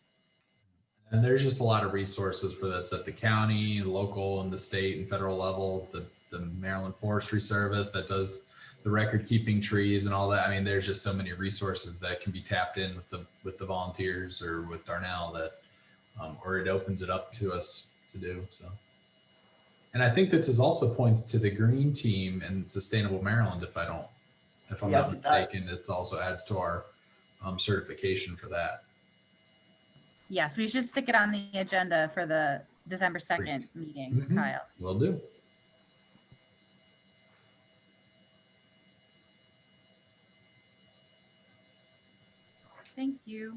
And there's just a lot of resources for this at the county, local, and the state and federal level. The Maryland Forestry Service that does the record keeping trees and all that. I mean, there's just so many resources that can be tapped in with the volunteers or with Darnell that, or it opens it up to us to do so. And I think this is also points to the green team and Sustainable Maryland. If I'm Yes, not mistaken, it also adds to our certification for that. Yes, we should stick it on the agenda for the December 2nd meeting, Kyle. Will do. Thank you.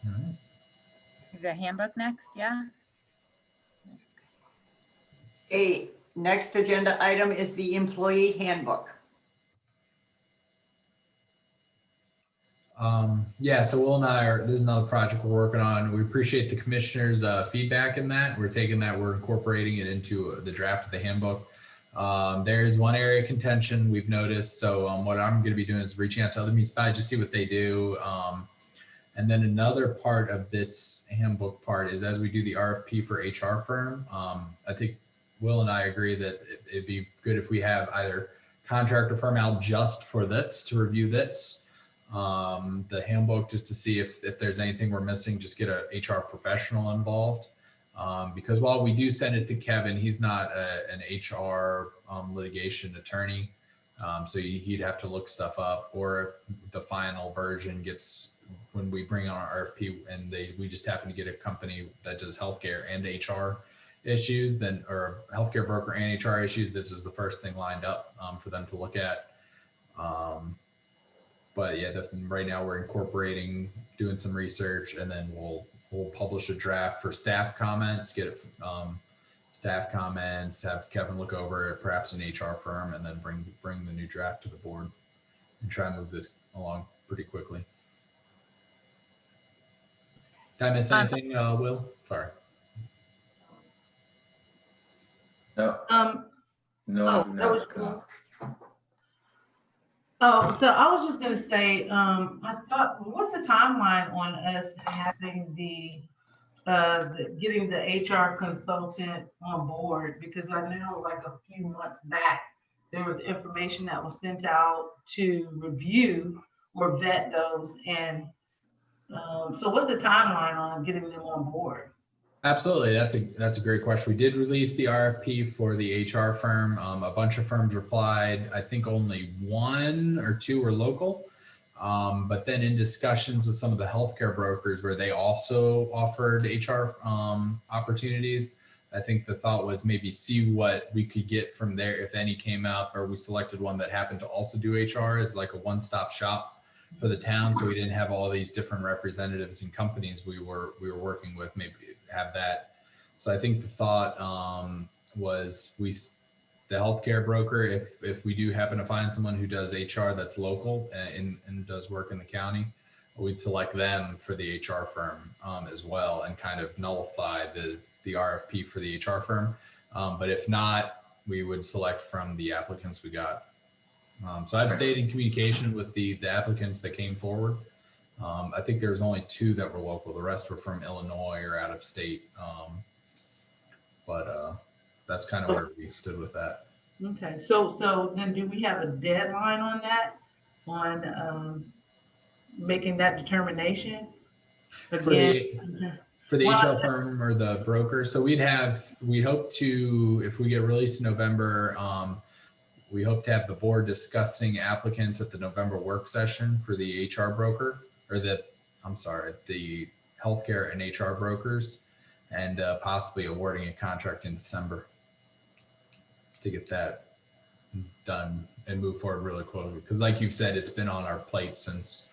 All right. The handbook next, yeah? A next agenda item is the employee handbook. Yeah, so Will and I this is another project we're working on. We appreciate the commissioners' feedback in that. We're incorporating it into the draft of the handbook. There is one area of contention we've noticed. So what I'm going to be doing is reaching out to other municipalities, just see what they do. And then another part of this handbook part is as we do the RFP for HR firm, I think Will and I agree that it'd be good if we have either contractor firm out just for this, to review this, the handbook, just to see if there's anything we're missing, just get a HR professional involved. Because while we do send it to Kevin, he's not an HR litigation attorney. So he'd have to look stuff up, or the final version gets, when we bring on our RFP and we just happen to get a company that does healthcare and HR issues, then, or healthcare broker and HR issues, this is the first thing lined up for them to look at. But yeah, right now we're incorporating, doing some research, and then we'll publish a draft for staff comments, get staff comments, have Kevin look over it, perhaps an HR firm, and then bring the new draft to the board and try and move this along pretty quickly. Did I miss anything, Will? Sorry. No, no, I do that was not. cool. Oh, so I was just gonna say, I thought, what's the timeline on us having getting the HR consultant on board? Because I know like a few months back, there was information that was sent out to review or vet those. And so what's the timeline on getting them on board? Absolutely, that's a great question. We did release the RFP for the HR firm. A bunch of firms replied. I think only one or two were local. But then in discussions with some of the healthcare brokers where they also offered HR opportunities, I think the thought was maybe see what we could get from there if any came out, or we selected one that happened to also do HR as like a one-stop shop for the town, so we didn't have all these different representatives and companies we were working with, maybe have that. So I think the thought was the healthcare broker, if we do happen to find someone who does HR that's local and does work in the county, we'd select them for the HR firm as well, and kind of nullify the RFP for the HR firm. But if not, we would select from the applicants we got. So I've stayed in communication with the applicants that came forward. I think there was only 2 that were local. The rest were from Illinois or out of state. But that's kind of where we stood with that. Okay, so then do we have a deadline on that, on making that determination? Again, For the Well, HR firm or the broker. So we hope to, if we get released in November, we hope to have the board discussing applicants at the November work session for the HR broker, or the healthcare and HR brokers, and possibly awarding a contract in December to get that done and move forward really quickly. Because like you've said, it's been on our plate since,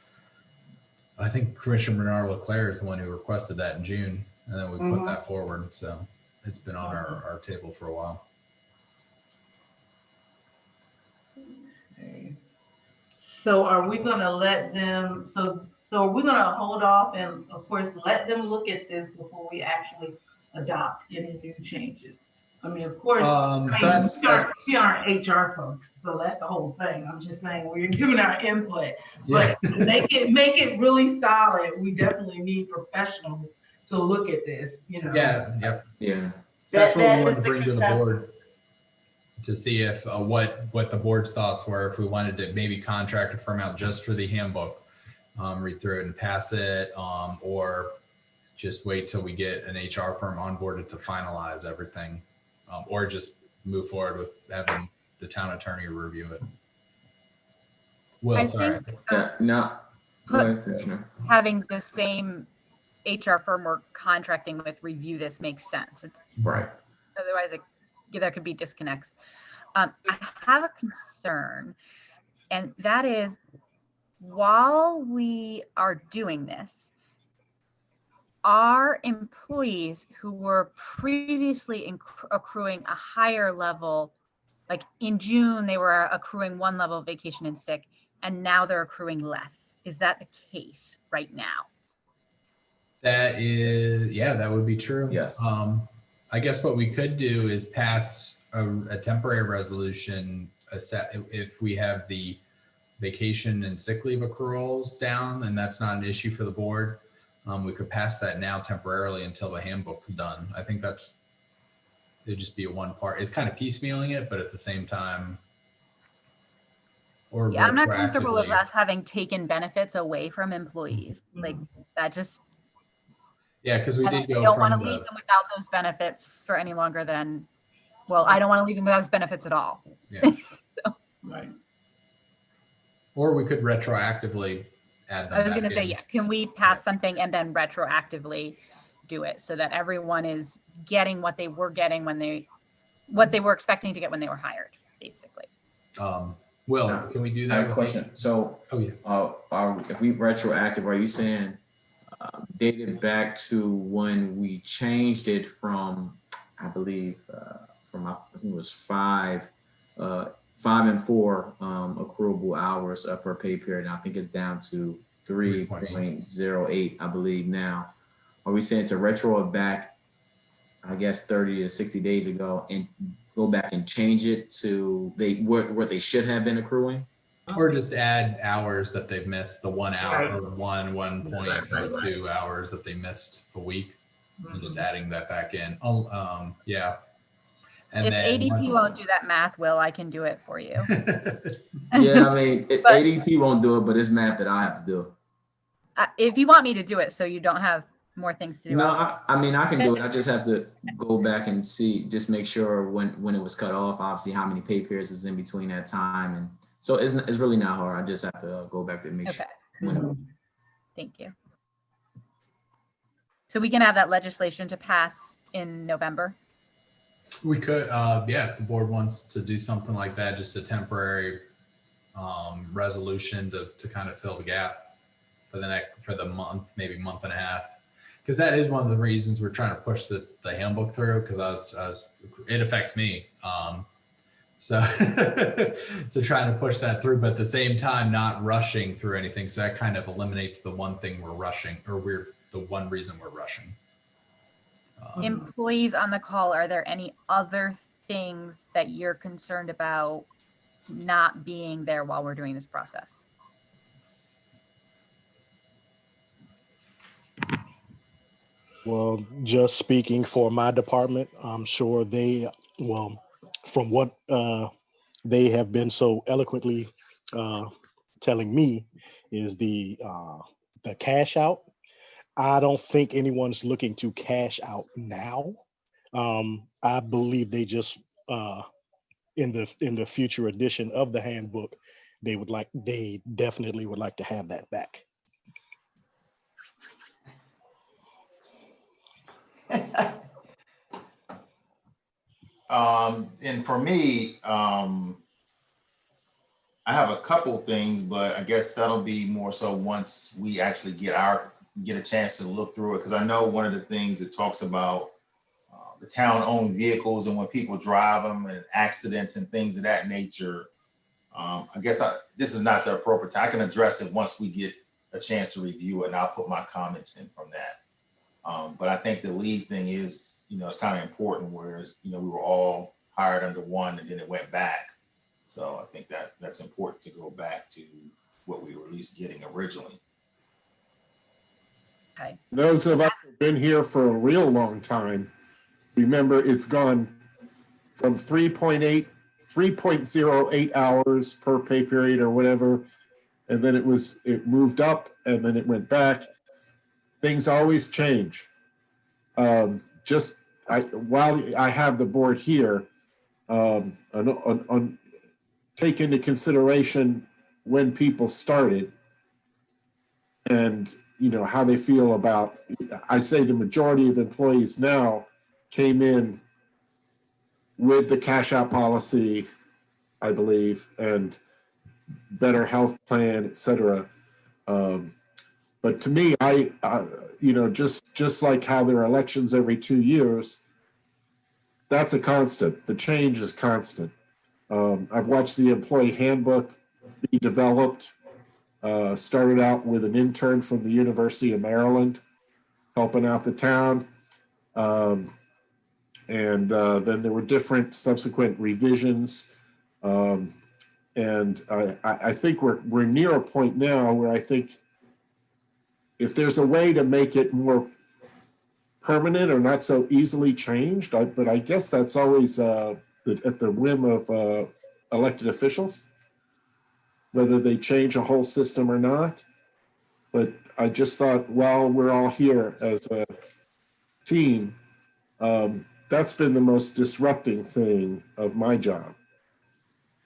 I think Commissioner Bernard Leclerc is the one who requested that in June, and then we put that forward. So it's been on our table for a while. Okay. So are we gonna let them, so are we gonna hold off and of course, let them look at this before we actually adopt any new changes? I mean, of course, we aren't HR folks, so that's the whole thing. I'm just saying, we're giving our input, but to make it really solid, we definitely need professionals to look at this, you know? Yeah. So that's what we wanted to bring to the board, to see if what the board's thoughts were, if we wanted to maybe contract a firm out just for the handbook, read through it and pass it, or just wait till we get an HR firm onboarded to finalize everything, or just move forward with having the town attorney review it. Well, sorry. No. Go ahead, Commissioner. Having the same HR firm we're contracting with review this makes sense. Right. Otherwise, there could be disconnects. I have a concern, and that is, while we are doing this, our employees who were previously accruing a higher level, like in June, they were accruing 1 level of vacation and sick, and now they're accruing less. Is that the case right now? That is, yeah, that would be true. Yes. I guess what we could do is pass a temporary resolution if we have the vacation and sick leave accruals down, and that's not an issue for the board. We could pass that now temporarily until the handbook's done. I think it'd just be a one part. It's kind of piecemealing it, but at the same time, or yeah, I'm not comfortable with us having taken benefits away from employees. Like that just. Yeah, because we did go. I don't want to leave them without those benefits for any longer than. Well, I don't want to leave them without those benefits at all. Yeah. So. Right. Or we could retroactively add them. I was going to say, yeah, can we pass something and then retroactively do it so that everyone is getting what they were getting what they were expecting to get when they were hired, basically. Will, can we do that? I have a question. So, if we retroactive, are you saying dated back to when we changed it from, I believe, I think it was 5 and 4 accruable hours per pay period. And I think it's down to 3.08, I believe now. Are we saying to retro it back, I guess 30 to 60 days ago, and go back and change it to what they should have been accruing? Or just add hours that they've missed, the 1 hour, or 1.2 hours that they missed a week, and just adding that back in. Yeah. And if then ADP won't do that math, Will, I can do it for you. Yeah, I mean, ADP won't do it, but it's math that I have to do. If you want me to do it so you don't have more things to do. No, I mean, I can do it. I just have to go back and see, just make sure when it was cut off, obviously how many pay periods was in between that time. And so it's really not hard. I just have to go back to make sure. Thank you. So we can have that legislation to pass in November? We could, yeah, if the board wants to do something like that, just a temporary resolution to kind of fill the gap for the month, maybe month and a half. Because that is one of the reasons we're trying to push the handbook through, because it affects me. So, so trying to push that through, but at the same time, not rushing through anything. So that kind of eliminates the one thing we're rushing, or the one reason we're rushing. Employees on the call, are there any other things that you're concerned about not being there while we're doing this process? Well, just speaking for my department, I'm sure from what they have been so eloquently telling me, is the cash out. I don't think anyone's looking to cash out now. I believe they just in the future edition of the handbook, they definitely would like to have that back. And for me, I have a couple things, but I guess that'll be more so once we actually get a chance to look through it. Because I know one of the things it talks about the town-owned vehicles and when people drive them and accidents and things of that nature. I guess this is not the appropriate time. I can address it once we get a chance to review it, and I'll put my comments in from that. But I think the lead thing is, it's kind of important, whereas, we were all hired under one and then it went back. So I think that's important to go back to what we were at least getting originally. Okay. Those of us who've been here for a real long time, remember it's gone from 3.08 hours per pay period or whatever. And then it moved up and then it went back. Things always change. While I have the board here, take into consideration when people started and how they feel about, I say the majority of employees now came in with the cash out policy, I believe, and better health plan, et cetera. But to me, just like how there are elections every 2 years, that's a constant. The change is constant. I've watched the employee handbook be developed. Started out with an intern from the University of Maryland, helping out the town. And then there were different subsequent revisions. And I think we're near a point now where I think if there's a way to make it more permanent or not so easily changed, but I guess that's always at the whim of elected officials, whether they change a whole system or not. But I just thought, while we're all here as a team, that's been the most disrupting thing of my job,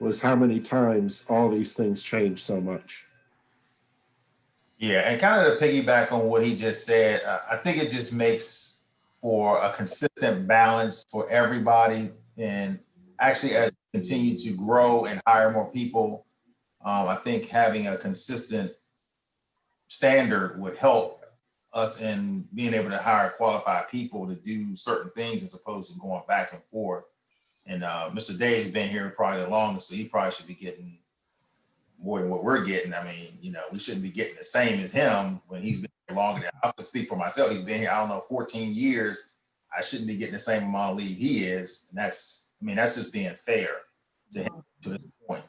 was how many times all these things change so much. Yeah, and kind of to piggyback on what he just said, I think it just makes for a consistent balance for everybody. And actually, as we continue to grow and hire more people, I think having a consistent standard would help us in being able to hire qualified people to do certain things as opposed to going back and forth. And Mr. Dave's been here probably the longest, so he probably should be getting more than what we're getting. I mean, we shouldn't be getting the same as him when he's been here longer than I. To speak for myself, he's been here, 14 years. I shouldn't be getting the same amount of leave he is. And that's just being fair to him to this point.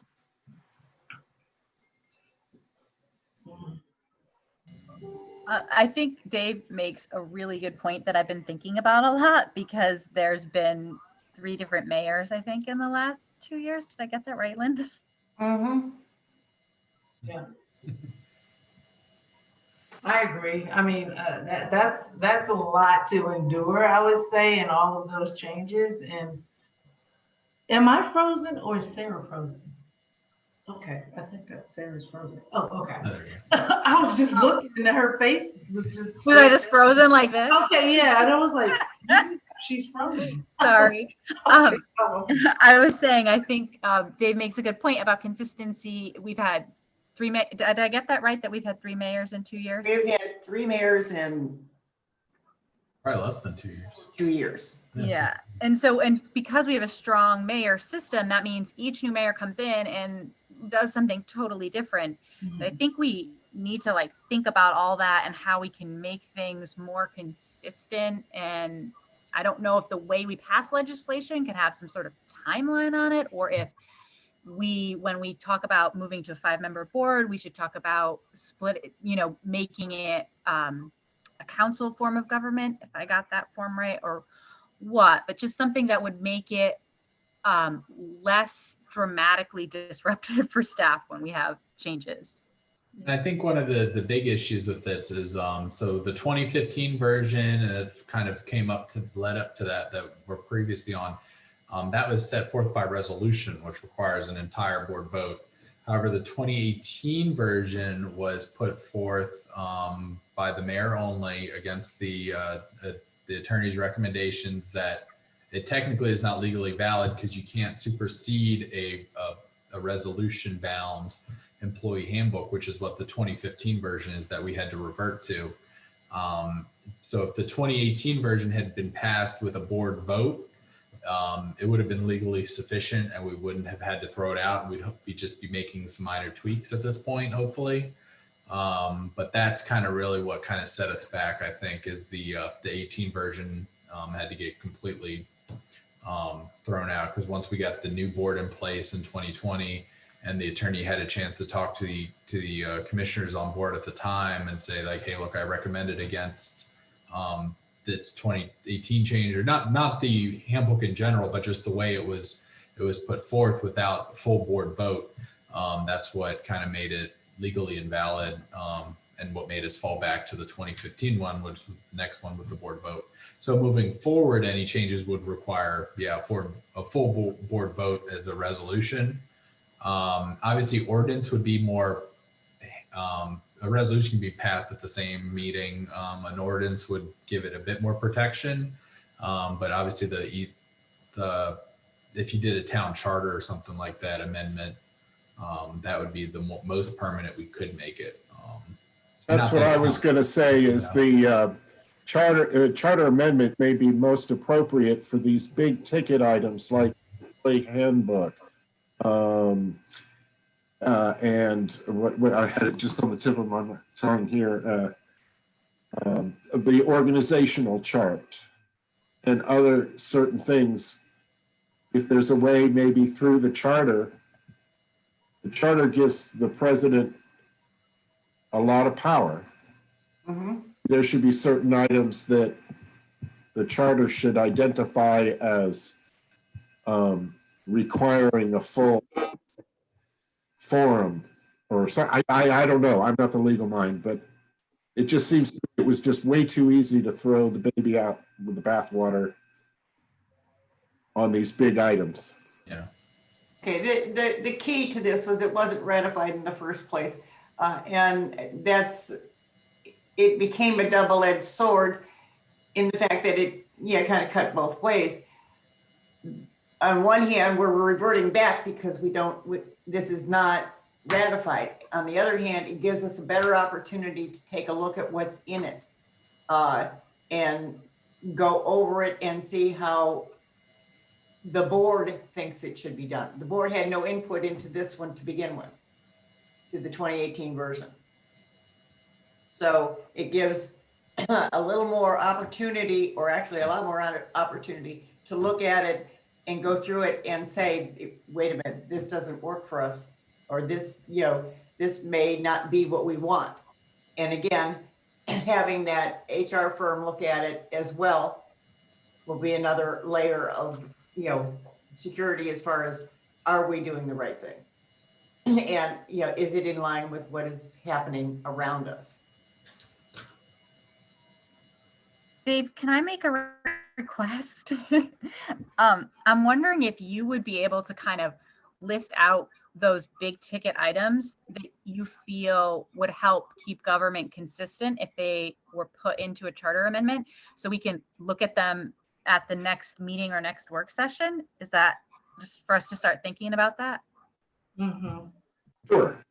I think Dave makes a really good point that I've been thinking about a lot, because there's been 3 different mayors, I think, in the last 2 years. Did I get that right, Linda? Mm-hmm. Yeah. I agree. I mean, that's a lot to endure, I would say, in all of those changes. And am I frozen or is Sarah frozen? Okay, I think that Sarah's frozen. Oh, okay. I was just looking at her face. Was I just frozen like this? Okay, yeah. And I was like, she's frozen. Sorry. Okay. I was saying, I think Dave makes a good point about consistency. We've had 3 did I get that right, that we've had 3 mayors in 2 years? We've had 3 mayors in Probably less than 2 years. 2 years. Yeah. And so, and because we have a strong mayor system, that means each new mayor comes in and does something totally different. I think we need to like think about all that and how we can make things more consistent. And I don't know if the way we pass legislation can have some sort of timeline on it, or if when we talk about moving to a 5-member board, we should talk about split, making it a council form of government, if I got that form right, or what, but just something that would make it less dramatically disruptive for staff when we have changes. And I think one of the big issues with this is, so the 2015 version kind of led up to that we're previously on. That was set forth by resolution, which requires an entire board vote. However, the 2018 version was put forth by the mayor only against the attorney's recommendations that it technically is not legally valid because you can't supersede a resolution bound employee handbook, which is what the 2015 version is that we had to revert to. So if the 2018 version had been passed with a board vote, it would have been legally sufficient and we wouldn't have had to throw it out. We'd just be making some minor tweaks at this point, hopefully. But that's kind of really what kind of set us back, I think, is the 18 version had to get completely thrown out, because once we got the new board in place in 2020 and the attorney had a chance to talk to the commissioners on board at the time and say like, hey, look, I recommended against this 2018 change, or not the handbook in general, but just the way it was put forth without full board vote. That's what kind of made it legally invalid, and what made us fall back to the 2015 one, which was the next one with the board vote. So moving forward, any changes would require, for a full board vote as a resolution. Obviously, ordinance would be more, a resolution can be passed at the same meeting. An ordinance would give it a bit more protection, but obviously if you did a town charter or something like that amendment, that would be the most permanent we could make it. That's what I was going to say is the charter amendment may be most appropriate for these big ticket items like the handbook. And what I had it just on the tip of my tongue here, the organizational chart and other certain things. If there's a way, maybe through the charter gives the president a lot of power. Mm-hmm. There should be certain items that the charter should identify as requiring a full forum or something. I don't know. I'm not the legal mind, but it just seems it was just way too easy to throw the baby out with the bathwater on these big items. Yeah. Okay, the key to this was it wasn't ratified in the first place. And it became a double-edged sword in the fact that it kind of cut both ways. On one hand, we're reverting back because this is not ratified. On the other hand, it gives us a better opportunity to take a look at what's in it and go over it and see how the board thinks it should be done. The board had no input into this one to begin with, to the 2018 version. So it gives a little more opportunity, or actually a lot more opportunity to look at it and go through it and say, wait a minute, this doesn't work for us, or this, this may not be what we want. And again, having that HR firm look at it as well will be another layer of, security as far as, are we doing the right thing? And, is it in line with what is happening around us? Dave, can I make a request? I'm wondering if you would be able to kind of list out those big ticket items that you feel would help keep government consistent if they were put into a charter amendment, so we can look at them at the next meeting or next work session. Is that just for us to start thinking about that? Mm-hmm. Sure.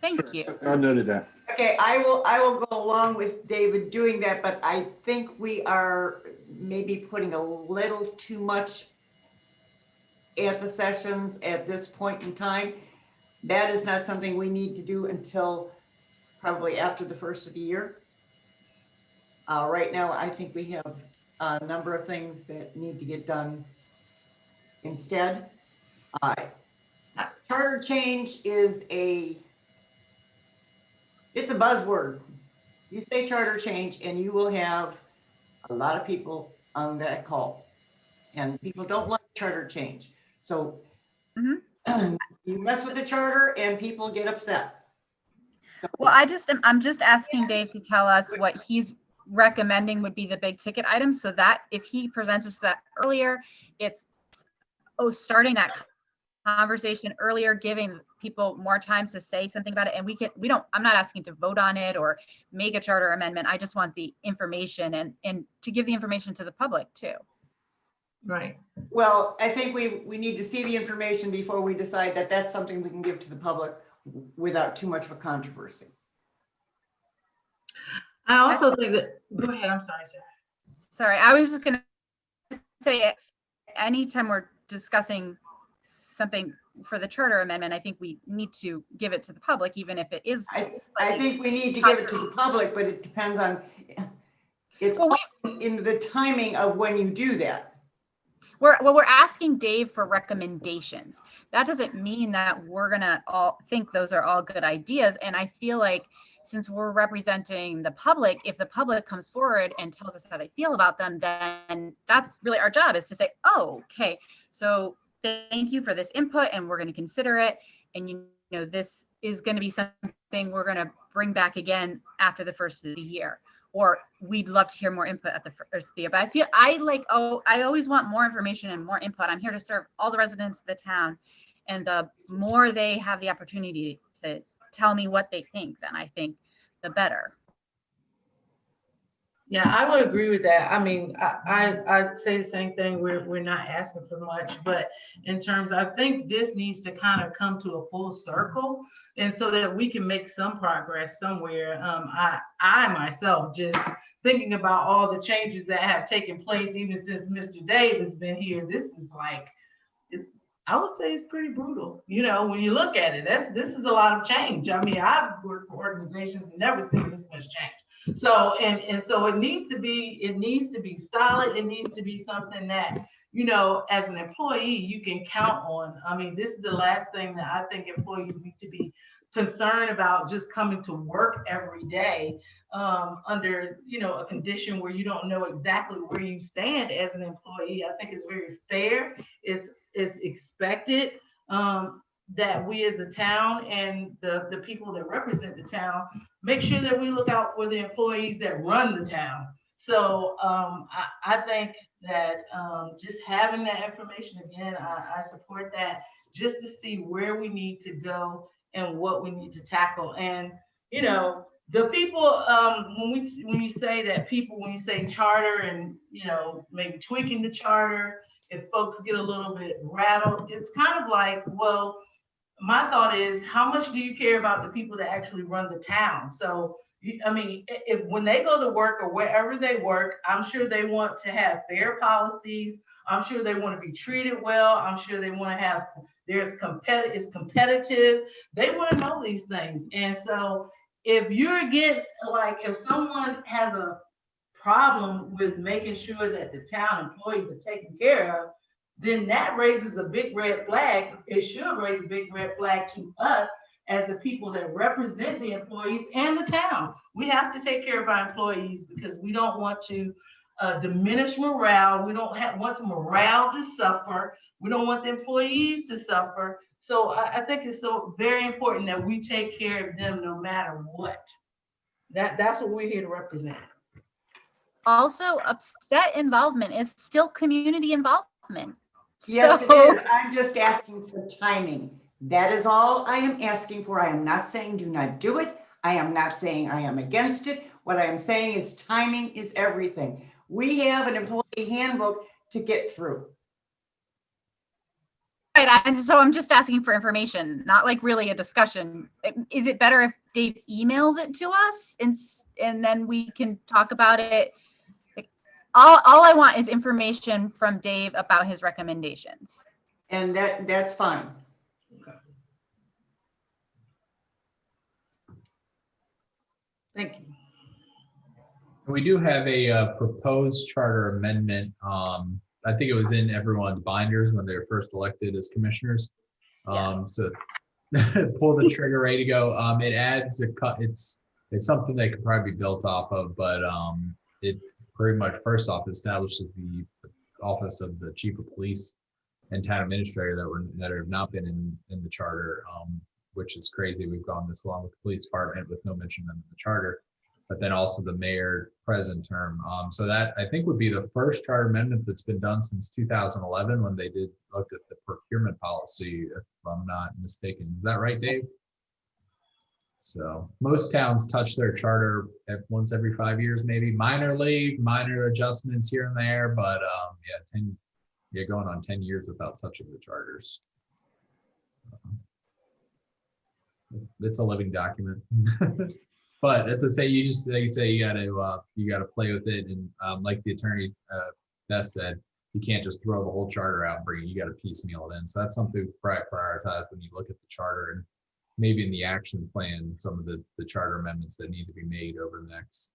Thank you. I noted that. Okay, I will go along with David doing that, but I think we are maybe putting a little too much at the sessions at this point in time. That is not something we need to do until probably after the first of the year. Right now, I think we have a number of things that need to get done instead. Charter change is it's a buzzword. You say charter change and you will have a lot of people on that call. And people don't like charter change. So you mess with the charter and people get upset. So, Well, I'm just asking Dave to tell us what he's recommending would be the big ticket items, so that if he presents us that earlier, it's starting that conversation earlier, giving people more time to say something about it. And I'm not asking to vote on it or make a charter amendment. I just want the information and to give the information to the public too. Right. well, I think we need to see the information before we decide that that's something we can give to the public without too much of a controversy. I also think that, go ahead, I'm sorry, Sarah. Sorry, I was just going to say, anytime we're discussing something for the charter amendment, I think we need to give it to the public, even if it is. I think we need to give it to the public, but it depends on, it's in the timing of when you do that. We're asking Dave for recommendations. That doesn't mean that we're gonna all think those are all good ideas. And I feel like since we're representing the public, if the public comes forward and tells us how they feel about them, then that's really our job, is to say, oh, okay, so thank you for this input and we're going to consider it. And you know, this is going to be something we're going to bring back again after the first of the year. Or we'd love to hear more input at the first of the year. But I always want more information and more input. I'm here to serve all the residents of the town. And the more they have the opportunity to tell me what they think, then I think the better. Yeah, I would agree with that. I mean, I'd say the same thing. We're not asking for much, but in terms, I think this needs to kind of come to a full circle, and so that we can make some progress somewhere. I myself, just thinking about all the changes that have taken place, even since Mr. Dave has been here, this is like, I would say it's pretty brutal. You know, when you look at it, this is a lot of change. I mean, I've worked for organizations and never seen this much change. So, and so it needs to be solid. It needs to be something that, you know, as an employee, you can count on. I mean, this is the last thing that I think employees need to be concerned about, just coming to work every day under, you know, a condition where you don't know exactly where you stand as an employee. I think it's very fair. It's expected that we as a town and the people that represent the town make sure that we look out for the employees that run the town. So I think that just having that information, again, I support that, just to see where we need to go and what we need to tackle. And, you know, the people, when you say that people, when you say charter and, you know, maybe tweaking the charter, if folks get a little bit rattled, it's kind of like, well, my thought is, how much do you care about the people that actually run the town? So, I mean, if when they go to work or wherever they work, I'm sure they want to have fair policies. I'm sure they want to be treated well. I'm sure they want to have, it's competitive. They want to know these things. And so if you're against, like, if someone has a problem with making sure that the town employees are taken care of, then that raises a big red flag. It should raise a big red flag to us as the people that represent the employees and the town. We have to take care of our employees because we don't want to diminish morale. We don't want morale to suffer. We don't want the employees to suffer. So I think it's so very important that we take care of them no matter what. That's what we're here to represent. Also, upset involvement is still community involvement. Yes, it is. I'm just asking for timing. That is all I am asking for. I am not saying do not do it. I am not saying I am against it. What I am saying is timing is everything. We have an employee handbook to get through. And so I'm just asking for information, not like really a discussion. Is it better if Dave emails it to us and then we can talk about it? Like, all I want is information from Dave about his recommendations. And that's fine. Thank you. We do have a proposed charter amendment. I think it was in everyone's binders when they were first elected as commissioners. So pull the trigger, ready to go. It adds a cut. It's something that could probably be built off of, but it pretty much first off establishes the office of the chief of police and town administrator that have not been in the charter, which is crazy. We've gone this long with the police department with no mention of them in the charter, but then also the mayor present term. So that I think would be the first charter amendment that's been done since 2011 when they did look at the procurement policy, if I'm not mistaken. Is that right, Dave? So most towns touch their charter once every 5 years, maybe minor adjustments here and there, but going on 10 years without touching the charters. It's a living document. But at the same, you gotta play with it, and like the attorney Beth said, you can't just throw the whole charter out and bring it. You got to piecemeal it in. So that's something to prioritize when you look at the charter, and maybe in the action plan, some of the charter amendments that need to be made over the next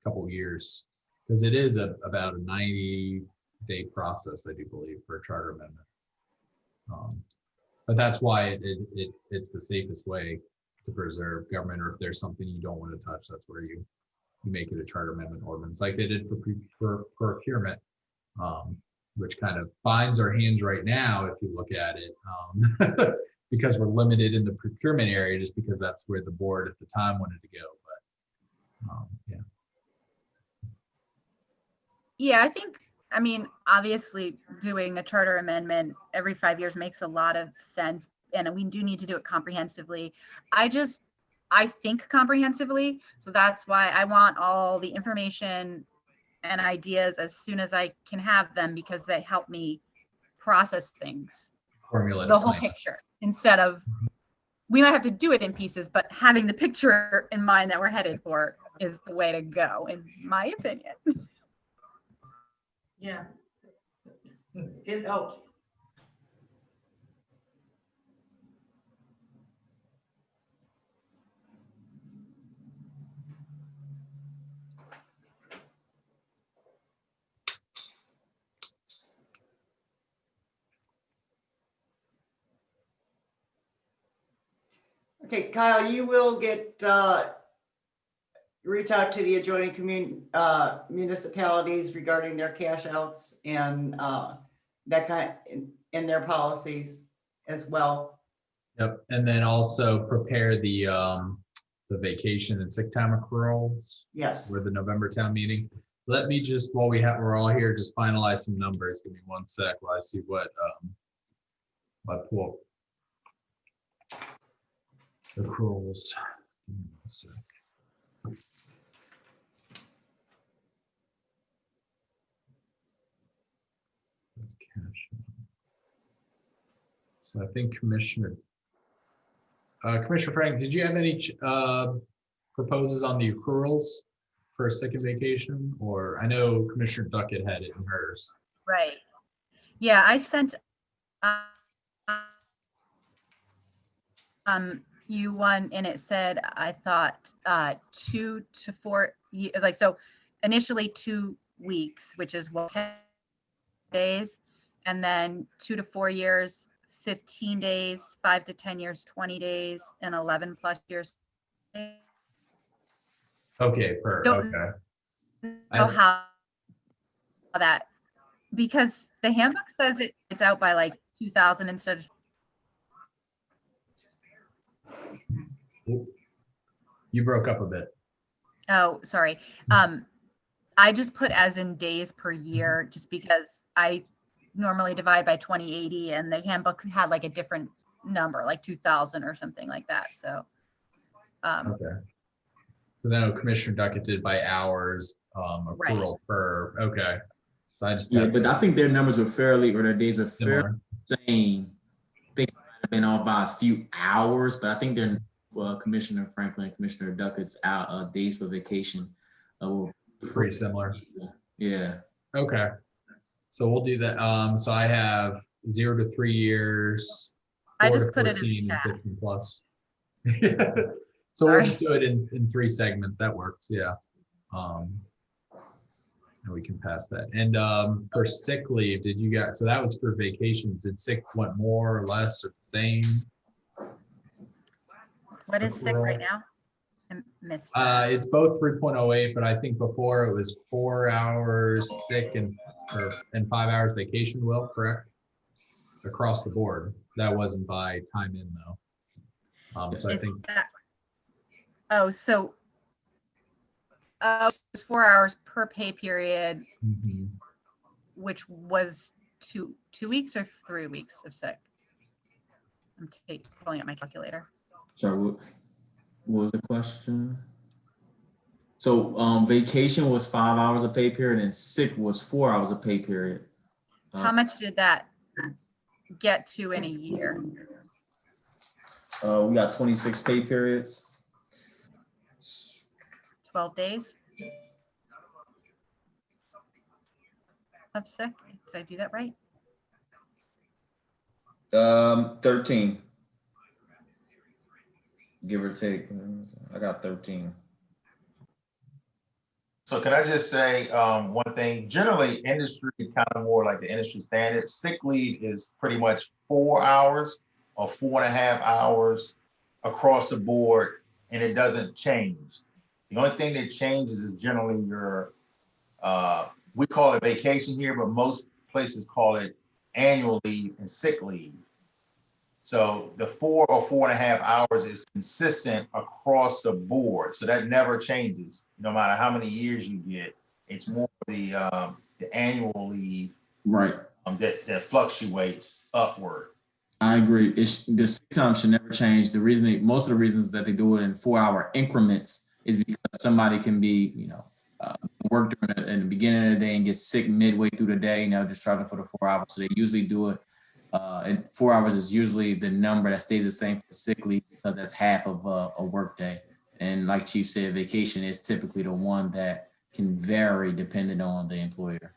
couple of years, because it is about a 90-day process, I do believe, for a charter amendment. But that's why it's the safest way to preserve government, or if there's something you don't want to touch, that's where you make it a charter amendment ordinance, like they did for procurement, which kind of binds our hands right now if you look at it, because we're limited in the procurement area, just because that's where the board at the time wanted to go. But Yeah, I mean, obviously doing a charter amendment every 5 years makes a lot of sense, and we do need to do it comprehensively. I think comprehensively, so that's why I want all the information and ideas as soon as I can have them, because they help me process things, formulate the a whole plan. picture, instead of, we might have to do it in pieces, but having the picture in mind that we're headed for is the way to go, in my opinion. Yeah. It helps. Okay, Kyle, you will reach out to the adjoining municipalities regarding their cash outs and that kind in their policies as well. Yep, and then also prepare the vacation and sick time accruals. Yes. For the November town meeting. Let me just, while we're all here, just finalize some numbers. Give me 1 sec while I see what I pull accruals. Give me 1 sec. That's cash. So I think Commissioner Frank, did you have any proposes on the accruals for a second vacation? Or I know Commissioner Duckett had it in hers. Right. Yeah, I sent you one, and it said, I thought 2 to 4, like, so initially 2 weeks, which is 10 days, and then 2 to 4 years, 15 days, 5 to 10 years, 20 days, and 11 plus years. Okay, Don't know how that, because the handbook says it's out by like 2000 instead of. You broke up a bit. Oh, sorry. I just put as in days per year, just because I normally divide by 2080, and the handbook had like a different number, like 2000 or something like that. So, Okay. Because I know Commissioner Duckett did by hours, accrual per. Okay. So I just but I think their numbers are fairly, or their days are fairly similar. saying, I think it might have been off by a few hours, but I think they're Commissioner Franklin, Commissioner Duckett's out days for vacation. Were Pretty similar. Yeah. Okay. So we'll do that. So I have 0 to 3 years. I 4 just to put it in 14, the and chat. 15 plus. So we'll Sorry. just do it in 3 segments. That works. Yeah. And we can pass that. And for sick leave, did you guys, so that was for vacation. Did sick went more or less or the same? What is sick right now? I missed. It's both 3.08, but I think before it was 4 hours sick and 5 hours vacation, Will, correct? Across the board. That wasn't by time in though. So I Is think that, oh, so it's 4 hours per pay period, mhm. which was two weeks or 3 weeks of sick. I'm pulling up my calculator. Sorry, what was the question? So vacation was 5 hours of pay period and sick was 4 hours of pay period. How much did that get to in a year? We got 26 pay periods. 12 days of sick? Did I do that right? 13. Give or take. I got 13. So can I just say one thing? Generally, industry kind of more like the industry standard. Sick leave is pretty much 4 hours or 4.5 hours across the board, and it doesn't change. The only thing that changes is generally your, we call it vacation here, but most places call it annual leave and sick leave. So the 4 or 4.5 hours is consistent across the board. So that never changes, no matter how many years you get. It's more the annual leave, Right. That fluctuates upward. I agree. The sick time should never change. The reason most of the reasons that they do it in 4 hour increments is because somebody can be, work in the beginning of the day and get sick midway through the day. Just traveling for the 4 hours. So they usually do it. And 4 hours is usually the number that stays the same for sick leave because that's half of a work day. And like Chief said, vacation is typically the one that can vary depending on the employer.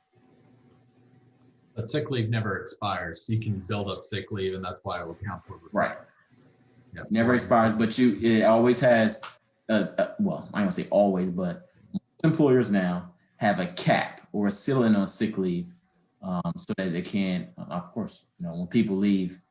But sick leave never expires. You can build up sick leave, and that's why it will count for. Right. Yep. Never expires, but it always has. Well, I don't say always, but most employers now have a cap or a ceiling on sick leave, so that they can, of course, when people leave,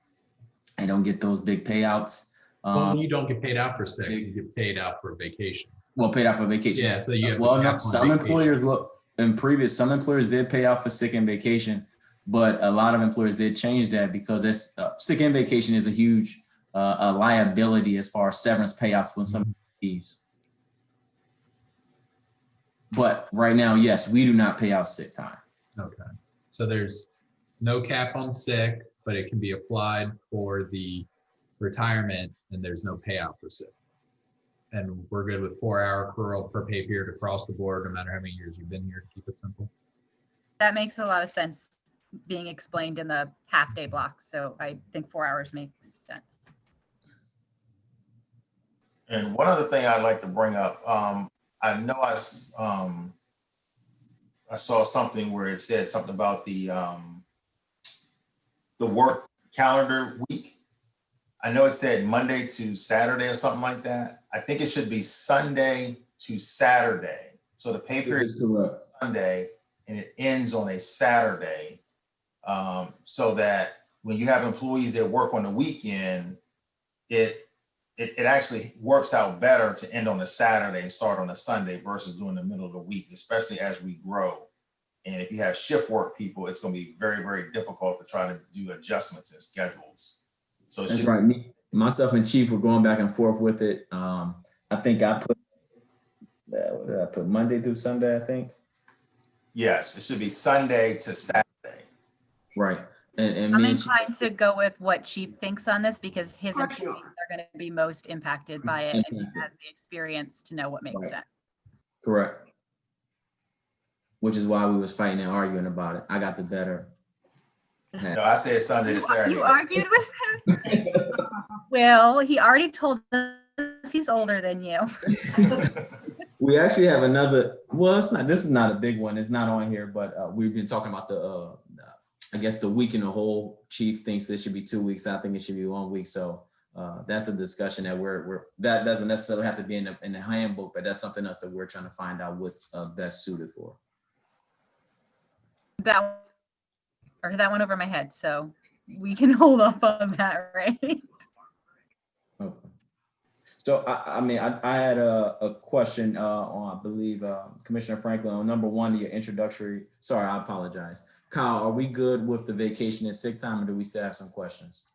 they don't get those big payouts. Well, you don't get paid out for sick. You get paid out for vacation. Well, paid out for vacation. Yeah. So you have well, to no, some employers will. Some employers did pay out for sick and vacation, but a lot of employers did change that because it's sick and vacation is a huge a liability as far as severance payouts when somebody leaves. But right now, yes, we do not pay out sick time. Okay. So there's no cap on sick, but it can be applied for the retirement, and there's no payout for sick. And we're good with 4 hour accrual per pay period across the board, no matter how many years you've been here, to keep it simple. That makes a lot of sense being explained in the half-day block. So I think 4 hours makes sense. And one other thing I'd like to bring up, I know I saw something where it said something about the work calendar week. I know it said Monday to Saturday or something like that. I think it should be Sunday to Saturday. So the pay period is Sunday and it ends on a Saturday. So that when you have employees that work on the weekend, it actually works out better to end on a Saturday and start on a Sunday versus doing the middle of the week, especially as we grow. And if you have shift work people, it's going to be very, very difficult to try to do adjustments in schedules. So that's right. Myself and Chief were going back and forth with it. I think I put what did I put Monday through Sunday, I think. Yes, it should be Sunday to Saturday. Right. And I'm inclined to go with what Chief thinks on this because his For employees sure. are going to be most impacted by it, and he has the experience to know what makes Right. sense. Correct. Which is why we was fighting and arguing about it. I got the better No, I said Sunday to Saturday. You argued with him? Well, he already told us he's older than you. We actually have another, well, it's not, this is not a big one. It's not on here, but we've been talking about the, I guess the week in the whole. Chief thinks it should be 2 weeks. I think it should be 1 week. So that's a discussion that that doesn't necessarily have to be in the handbook, but that's something else that we're trying to find out what's best suited for. That one over my head. So we can hold off on that, right? Okay. So I mean, I had a question on, I believe, Commissioner Franklin, on number one, your introductory. Sorry, I apologize. Kyle, are we good with the vacation and sick time, or do we still have some questions?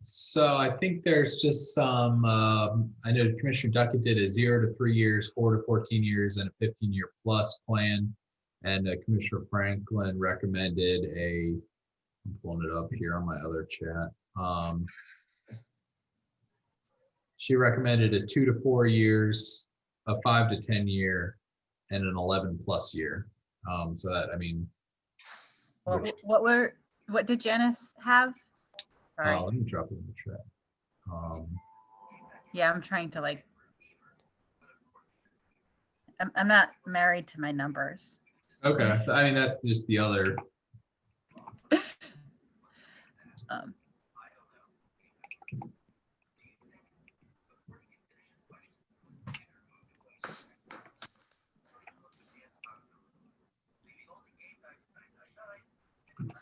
So I think there's just some, I know Commissioner Duckett did a 0 to 3 years, 4 to 14 years, and a 15-year plus plan. And Commissioner Franklin recommended I'm pulling it up here on my other chat. She recommended a 2 to 4 years, a 5 to 10 year, and an 11 plus year. So that, I mean, What did Janice have? Sorry. let me drop it in the chat. Yeah, I'm trying to like, I'm not married to my numbers. Okay, so I mean, that's just the other.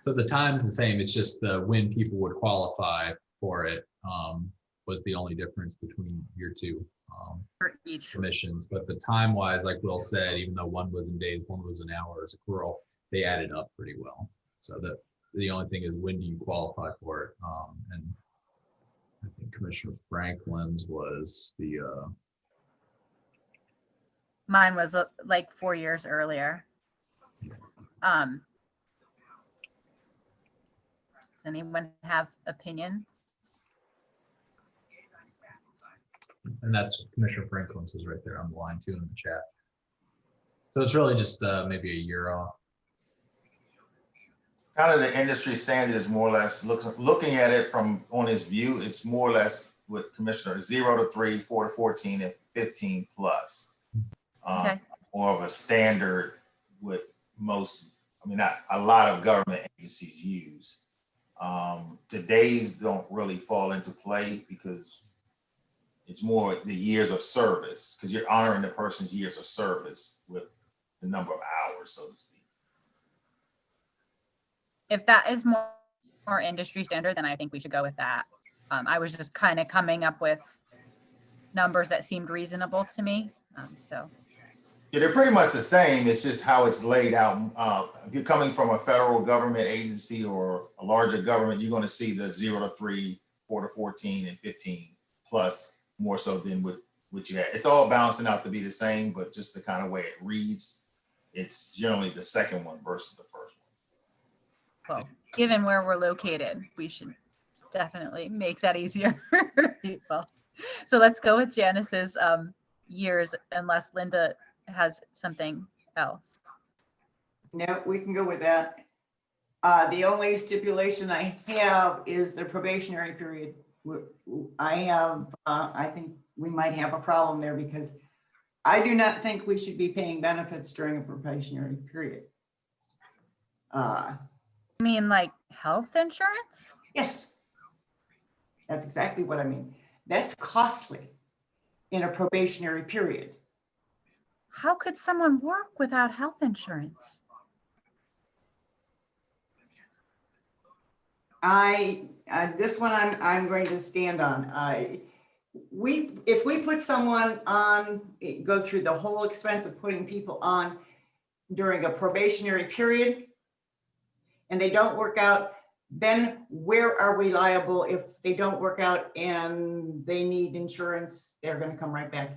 So the time's the same. It's just when people would qualify for it was the only difference between your two For each. commissions. But the time wise, like Will said, even though one was in days, one was in hours, accrual, they added up pretty well. So that the only thing is, when do you qualify for it? And I think Commissioner Franklin's was the Mine was like 4 years earlier. Does anyone have opinions? and that's Commissioner Franklin's was right there on the line too in the chat. So it's really just maybe a year off. Kind of the industry standard is more or less looking at it from on his view. It's more or less with Commissioner 0 to 3, 4 to 14, and 15 plus. Okay. More of a standard with most, I mean, not a lot of government agencies use. The days don't really fall into play because it's more the years of service, because you're honoring the person's years of service with the number of hours, so to speak. If that is more industry standard, then I think we should go with that. I was just kind of coming up with numbers that seemed reasonable to me. So. Yeah, they're pretty much the same. It's just how it's laid out. If you're coming from a federal government agency or a larger government, you're going to see the 0 to 3, 4 to 14, and 15 plus more so than what you had. It's all balancing out to be the same, but just the kind of way it reads, it's generally the second one versus the first one. Well, given where we're located, we should definitely make that easier for people. So let's go with Janice's years, unless Linda has something else. No, we can go with that. The only stipulation I have is the probationary period. I think we might have a problem there because I do not think we should be paying benefits during a probationary period. You mean like health insurance? Yes, that's exactly what I mean. That's costly in a probationary period. How could someone work without health insurance? This one I'm going to stand on. If we put someone on, go through the whole expense of putting people on during a probationary period, and they don't work out, then where are we liable if they don't work out and they need insurance? They're going to come right back.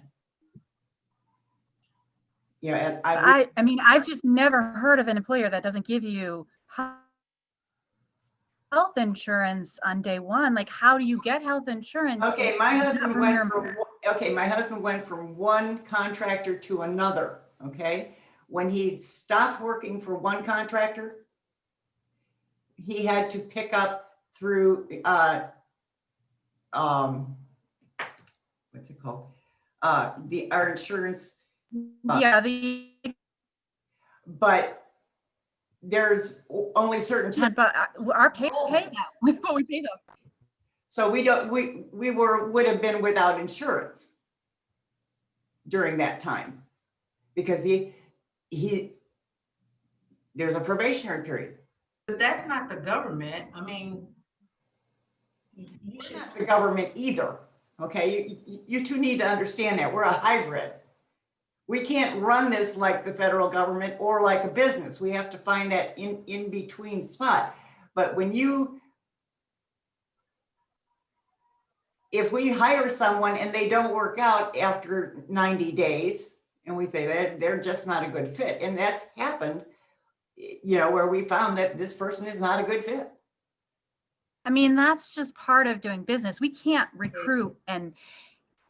Yeah, I mean, I've just never heard of an employer that doesn't give you health insurance on day one. Like, how do you get health insurance? Okay, my husband went from one contractor to another. Okay, when he stopped working for one contractor, he had to pick up through, what's it called? Our insurance, Yeah, but there's only certain times. but our pay now with what we pay them. So we would have been without insurance during that time because there's a probationary period. But that's not the government. I mean, you We're should. not the government either, okay? You two need to understand that. We're a hybrid. We can't run this like the federal government or like a business. We have to find that in between spot. But if we hire someone and they don't work out after 90 days, and we say that they're just not a good fit, and that's happened, where we found that this person is not a good fit. I mean, that's just part of doing business. We can't recruit and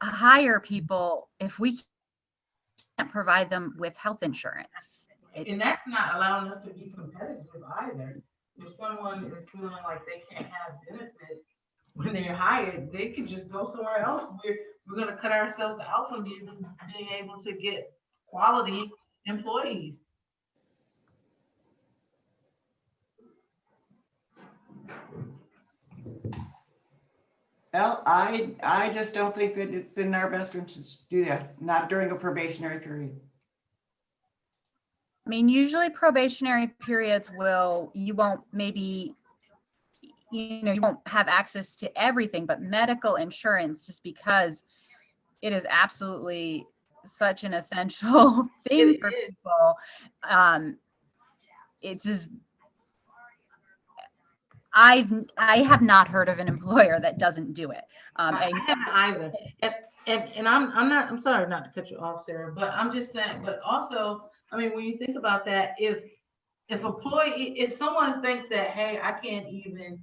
hire people if we can't provide them with health insurance. And that's not allowing us to be competitive either. If someone is feeling like they can't have benefits when they're hired, they could just go somewhere else. We're going to cut ourselves out from being able to get quality employees. Well, I just don't think that it's in our best interest to do that, not during a probationary period. I mean, usually probationary periods you won't have access to everything, but medical insurance, just because it is absolutely such an essential thing for people. It's just, I have not heard of an employer that doesn't do it. I haven't either. And I'm sorry not to cut you off, Sarah, but I'm just saying, but also, I mean, when you think about that, if someone thinks that, hey, I can't even,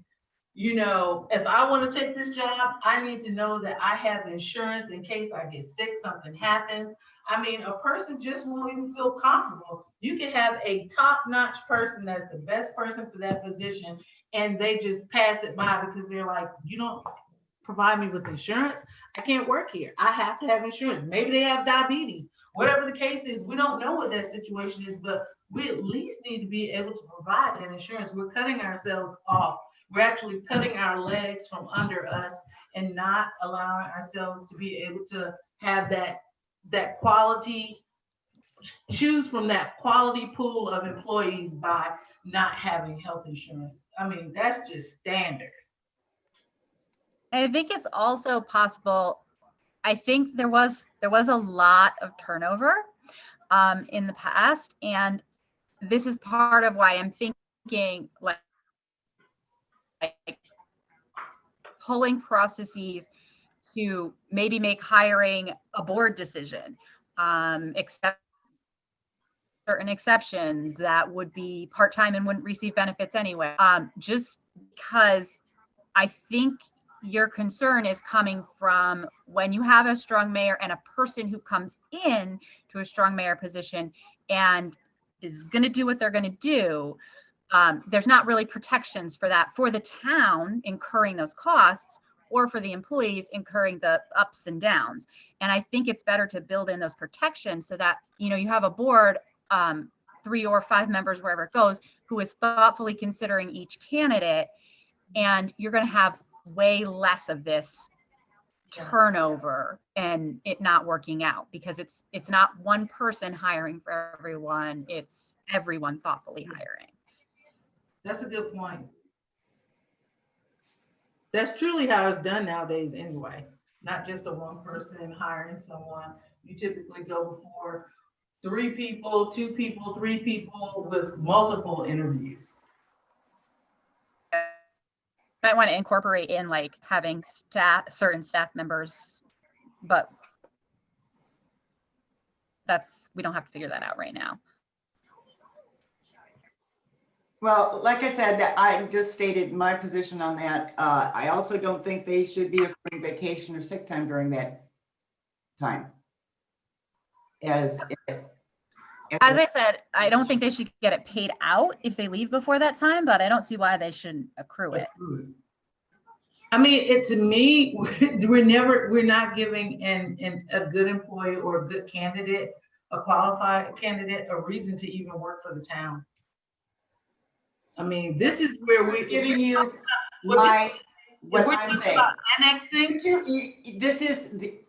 if I want to take this job, I need to know that I have insurance in case I get sick, something happens. I mean, a person just won't even feel comfortable. You can have a top-notch person that's the best person for that position, and they just pass it by because they're like, you don't provide me with insurance, I can't work here. I have to have insurance. Maybe they have diabetes. Whatever the case is, we don't know what that situation is, but we at least need to be able to provide that insurance. We're cutting ourselves off. We're actually cutting our legs from under us and not allowing ourselves to be able to have that quality, choose from that quality pool of employees by not having health insurance. I mean, that's just standard. I think it's also possible. I think there was a lot of turnover in the past, and this is part of why I'm thinking like pulling processes to maybe make hiring a board decision, except certain exceptions that would be part-time and wouldn't receive benefits anyway. Just because I think your concern is coming from when you have a strong mayor and a person who comes in to a strong mayor position and is going to do what they're going to do. There's not really protections for that for the town incurring those costs or for the employees incurring the ups and downs. And I think it's better to build in those protections so that, you have a board, 3 or 5 members, wherever it goes, who is thoughtfully considering each candidate. And you're going to have way less of this turnover and it not working out, because it's not one person hiring for everyone, it's everyone thoughtfully hiring. That's a good point. That's truly how it's done nowadays anyway, not just a one person hiring someone. You typically go before 3 people, 2 people, 3 people with multiple interviews. Might want to incorporate in like having certain staff members, but we don't have to figure that out right now. Well, like I said, that I just stated my position on that. I also don't think they should be accruing vacation or sick time during that time. As I said, I don't think they should get it paid out if they leave before that time, but I don't see why they shouldn't accrue it. I mean, to me, we're not giving a good employee or a good candidate, a qualified candidate, a reason to even work for the town. I mean, this is where I'm we're giving you what what we're I'm talking saying. about annexing. This is the,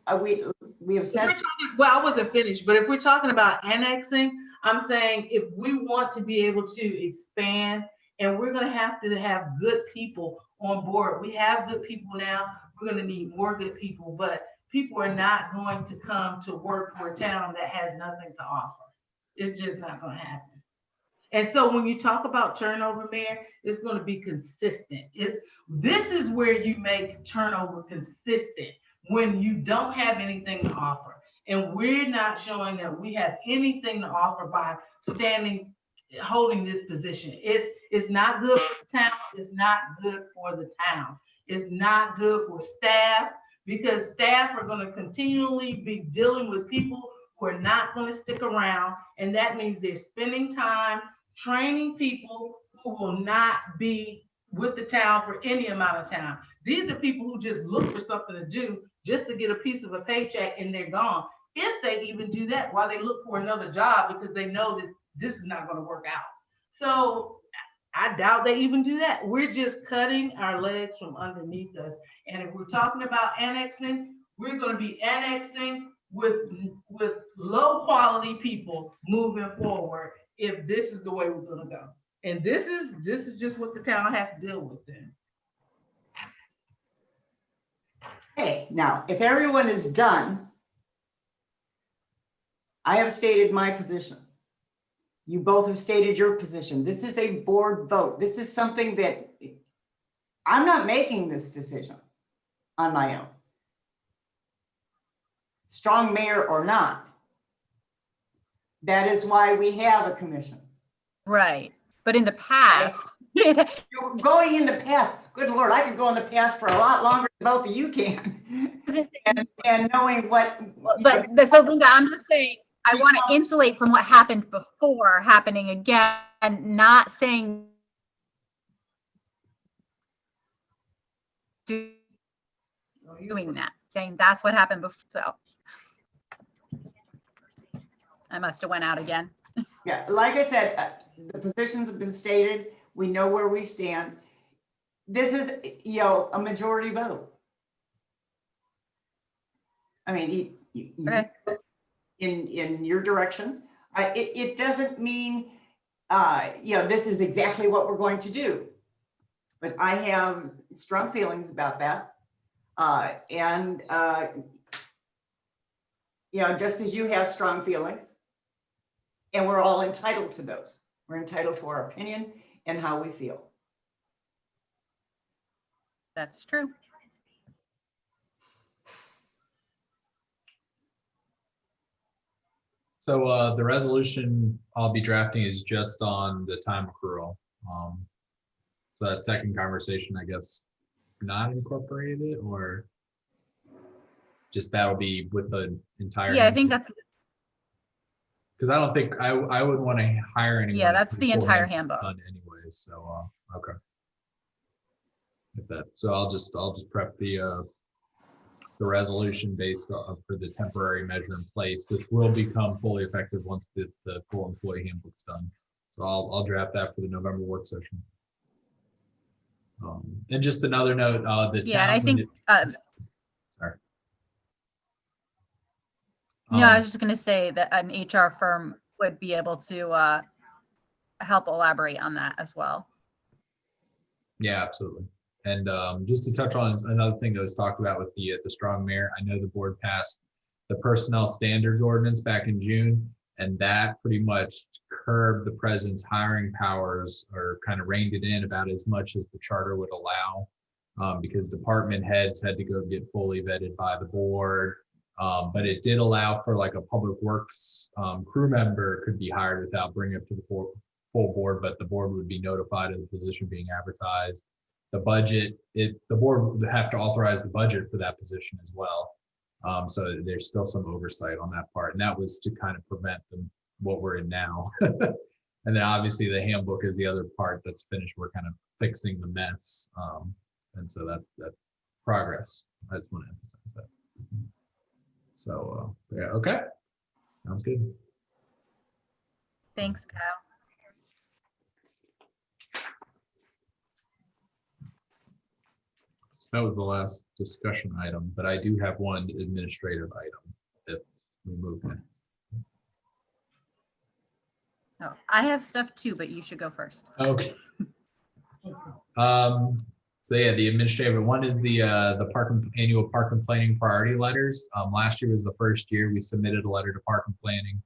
we have said, Well, I wasn't finished, but if we're talking about annexing, I'm saying if we want to be able to expand, and we're going to have good people on board. We have good people now. We're going to need more good people, but people are not going to come to work for a town that has nothing to offer. It's just not going to happen. And so when you talk about turnover, Mayor, it's going to be consistent. This is where you make turnover consistent, when you don't have anything to offer. And we're not showing that we have anything to offer by holding this position. It's not good for the town. It's not good for the town. It's not good for staff, because staff are going to continually be dealing with people who are not going to stick around. And that means they're spending time training people who will not be with the town for any amount of time. These are people who just look for something to do just to get a piece of a paycheck, and they're gone. If they even do that, while they look for another job, because they know that this is not going to work out. So I doubt they even do that. We're just cutting our legs from underneath us. And if we're talking about annexing, we're going to be annexing with low quality people moving forward, if this is the way we're going to go. And this is just what the town has to deal with then. okay, now, if everyone is done, I have stated my position. You both have stated your position. This is a board vote. This is something that I'm not making this decision on my own. Strong mayor or not. That is why we have a commission. Right. But in the past, You're going in the past. Good Lord, I could go in the past for a lot longer than both of you can. and knowing what. so Linda, I'm just saying, I want to insulate from what happened before happening again, and not saying doing that, saying that's what happened before. So I must have went out again. Yeah, like I said, the positions have been stated. We know where we stand. This is, a majority vote. I mean, Okay. in your direction. It doesn't mean, this is exactly what we're going to do. But I have strong feelings about that. Just as you have strong feelings. And we're all entitled to those. We're entitled to our opinion and how we feel. That's true. So the resolution I'll be drafting is just on the time accrual. So that second conversation, I guess, not incorporated, or just that'll be with the entire. Yeah, I think that's. Because I don't think I would want to hire anyone. Yeah, that's the before entire handbook's handbook. done anyways, so okay. With that, so I'll just prep the resolution based on for the temporary measure in place, which will become fully effective once the full employee handbook's done. So I'll draft that for the November work session. And just another note, the town. Yeah, and I think. Sorry. No, I was just going to say that an HR firm would be able to help elaborate on that as well. Yeah, absolutely. And just to touch on another thing that was talked about with the strong mayor, I know the board passed the personnel standards ordinance back in June, and that pretty much curbed the president's hiring powers, or kind of reined it in about as much as the charter would allow, because department heads had to go get fully vetted by the board. But it did allow for like a public works crew member could be hired without bringing it to the full board, but the board would be notified of the position being advertised. The budget, the board would have to authorize the budget for that position as well. So there's still some oversight on that part, and that was to kind of prevent what we're in now. And then obviously the handbook is the other part that's finished. We're kind of fixing the mess. And so that progress. I just want to emphasize that. So yeah, okay. Sounds good. Thanks, Kyle. So that was the last discussion item, but I do have one administrative item if we move it. Oh, I have stuff too, but you should go first. Okay. So yeah, the administrative one is the annual park and planning priority letters. Last year was the first year we submitted a letter to park and planning,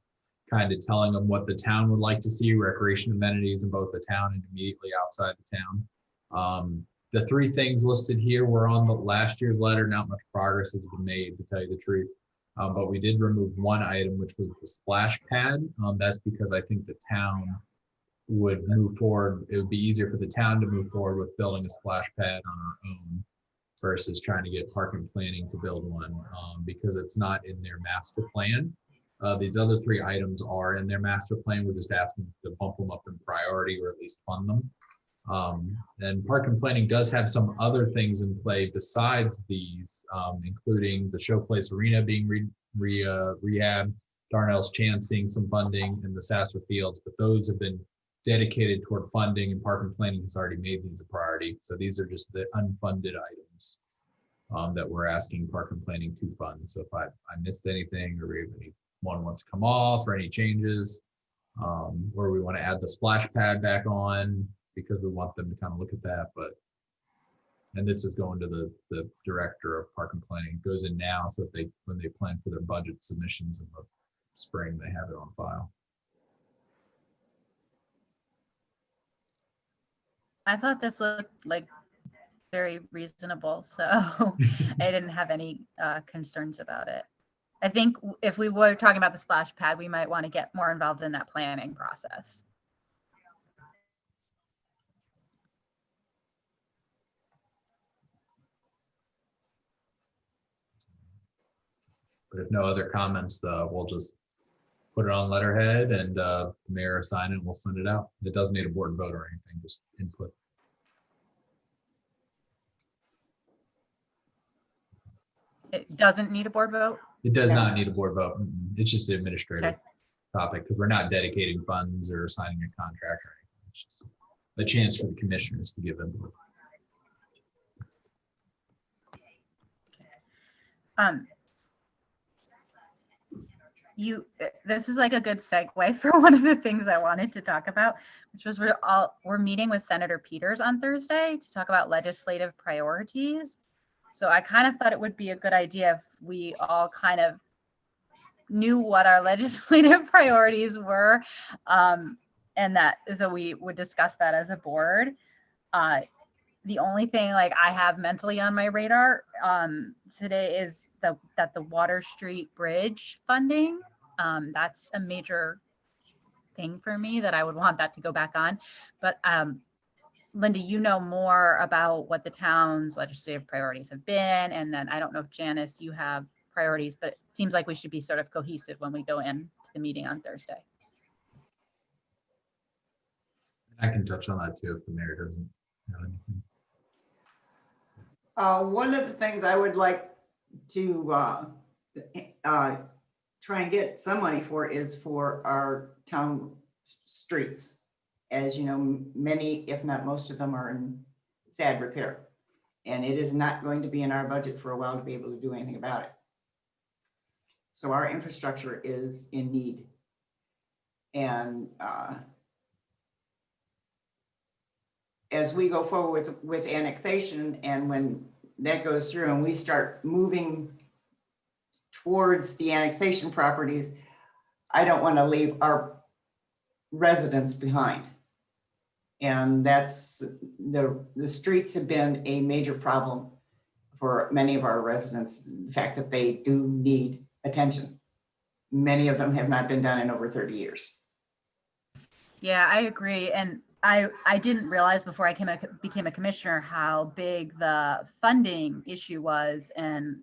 kind of telling them what the town would like to see, recreation amenities in both the town and immediately outside the town. The three things listed here were on the last year's letter. Not much progress has been made, to tell you the truth. But we did remove one item, which was the splash pad. That's because I think the town would move forward. It would be easier for the town to move forward with building a splash pad on our own versus trying to get park and planning to build one, because it's not in their master plan. These other three items are in their master plan. We're just asking to bump them up in priority or at least fund them. And park and planning does have some other things in play besides these, including the Showplace Arena being rehab, Darnell's Chance seeing some funding, and the Sasser Fields, but those have been dedicated toward funding, and park and planning has already made these a priority. So these are just the unfunded items that we're asking park and planning to fund. So if I missed anything, or if anyone wants to come off, or any changes, or we want to add the splash pad back on because we want them to kind of look at that. But and this is going to the director of park and planning. It goes in now, so that when they plan for their budget submissions in the spring, they have it on file. I thought this looked like very reasonable, so I didn't have any concerns about it. I think if we were talking about the splash pad, we might want to get more involved in that planning process. But if no other comments, we'll just put it on letterhead and the mayor sign it and we'll send it out. It doesn't need a board vote or anything, just input. It doesn't need a board vote? It does not need a board vote. It's just an administrative Okay. topic because we're not dedicating funds or signing a contract or anything. It's just a chance for the commissioners to give input. This is like a good segue for one of the things I wanted to talk about, which was we're meeting with Senator Peters on Thursday to talk about legislative priorities. So I kind of thought it would be a good idea if we all kind of knew what our legislative priorities were, and that so we would discuss that as a board. The only thing like I have mentally on my radar today is that the Water Street Bridge funding, that's a major thing for me that I would want that to go back on. But Linda, you know more about what the town's legislative priorities have been. And then I don't know if Janice, you have priorities, but it seems like we should be sort of cohesive when we go into the meeting on Thursday. I can touch on that too if the mayor doesn't have anything. One of the things I would like to try and get some money for is for our town streets. As you know, many, if not most of them, are in sad repair. And it is not going to be in our budget for a while to be able to do anything about it. So our infrastructure is in need. And as we go forward with annexation, and when that goes through and we start moving towards the annexation properties, I don't want to leave our residents behind. And that's the streets have been a major problem for many of our residents. The fact that they do need attention. Many of them have not been done in over 30 years. Yeah, I agree. And I didn't realize before I became a commissioner how big the funding issue was. And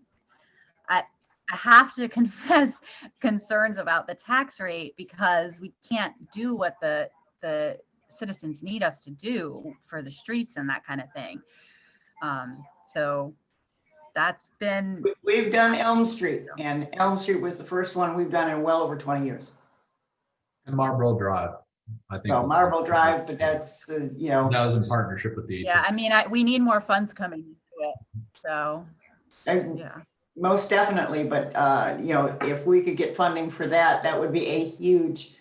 I I have to confess concerns about the tax rate because we can't do what the citizens need us to do for the streets and that kind of thing. So that's been, We've done Elm Street, and Elm Street was the first one we've done in well over 20 years. And Marlboro Drive, I think. Well, Marble Drive, but that's, you know. That was in partnership with the. yeah, I mean, we need more funds coming into it. So, yeah. Most definitely, but, you know, if we could get funding for that, that would be a huge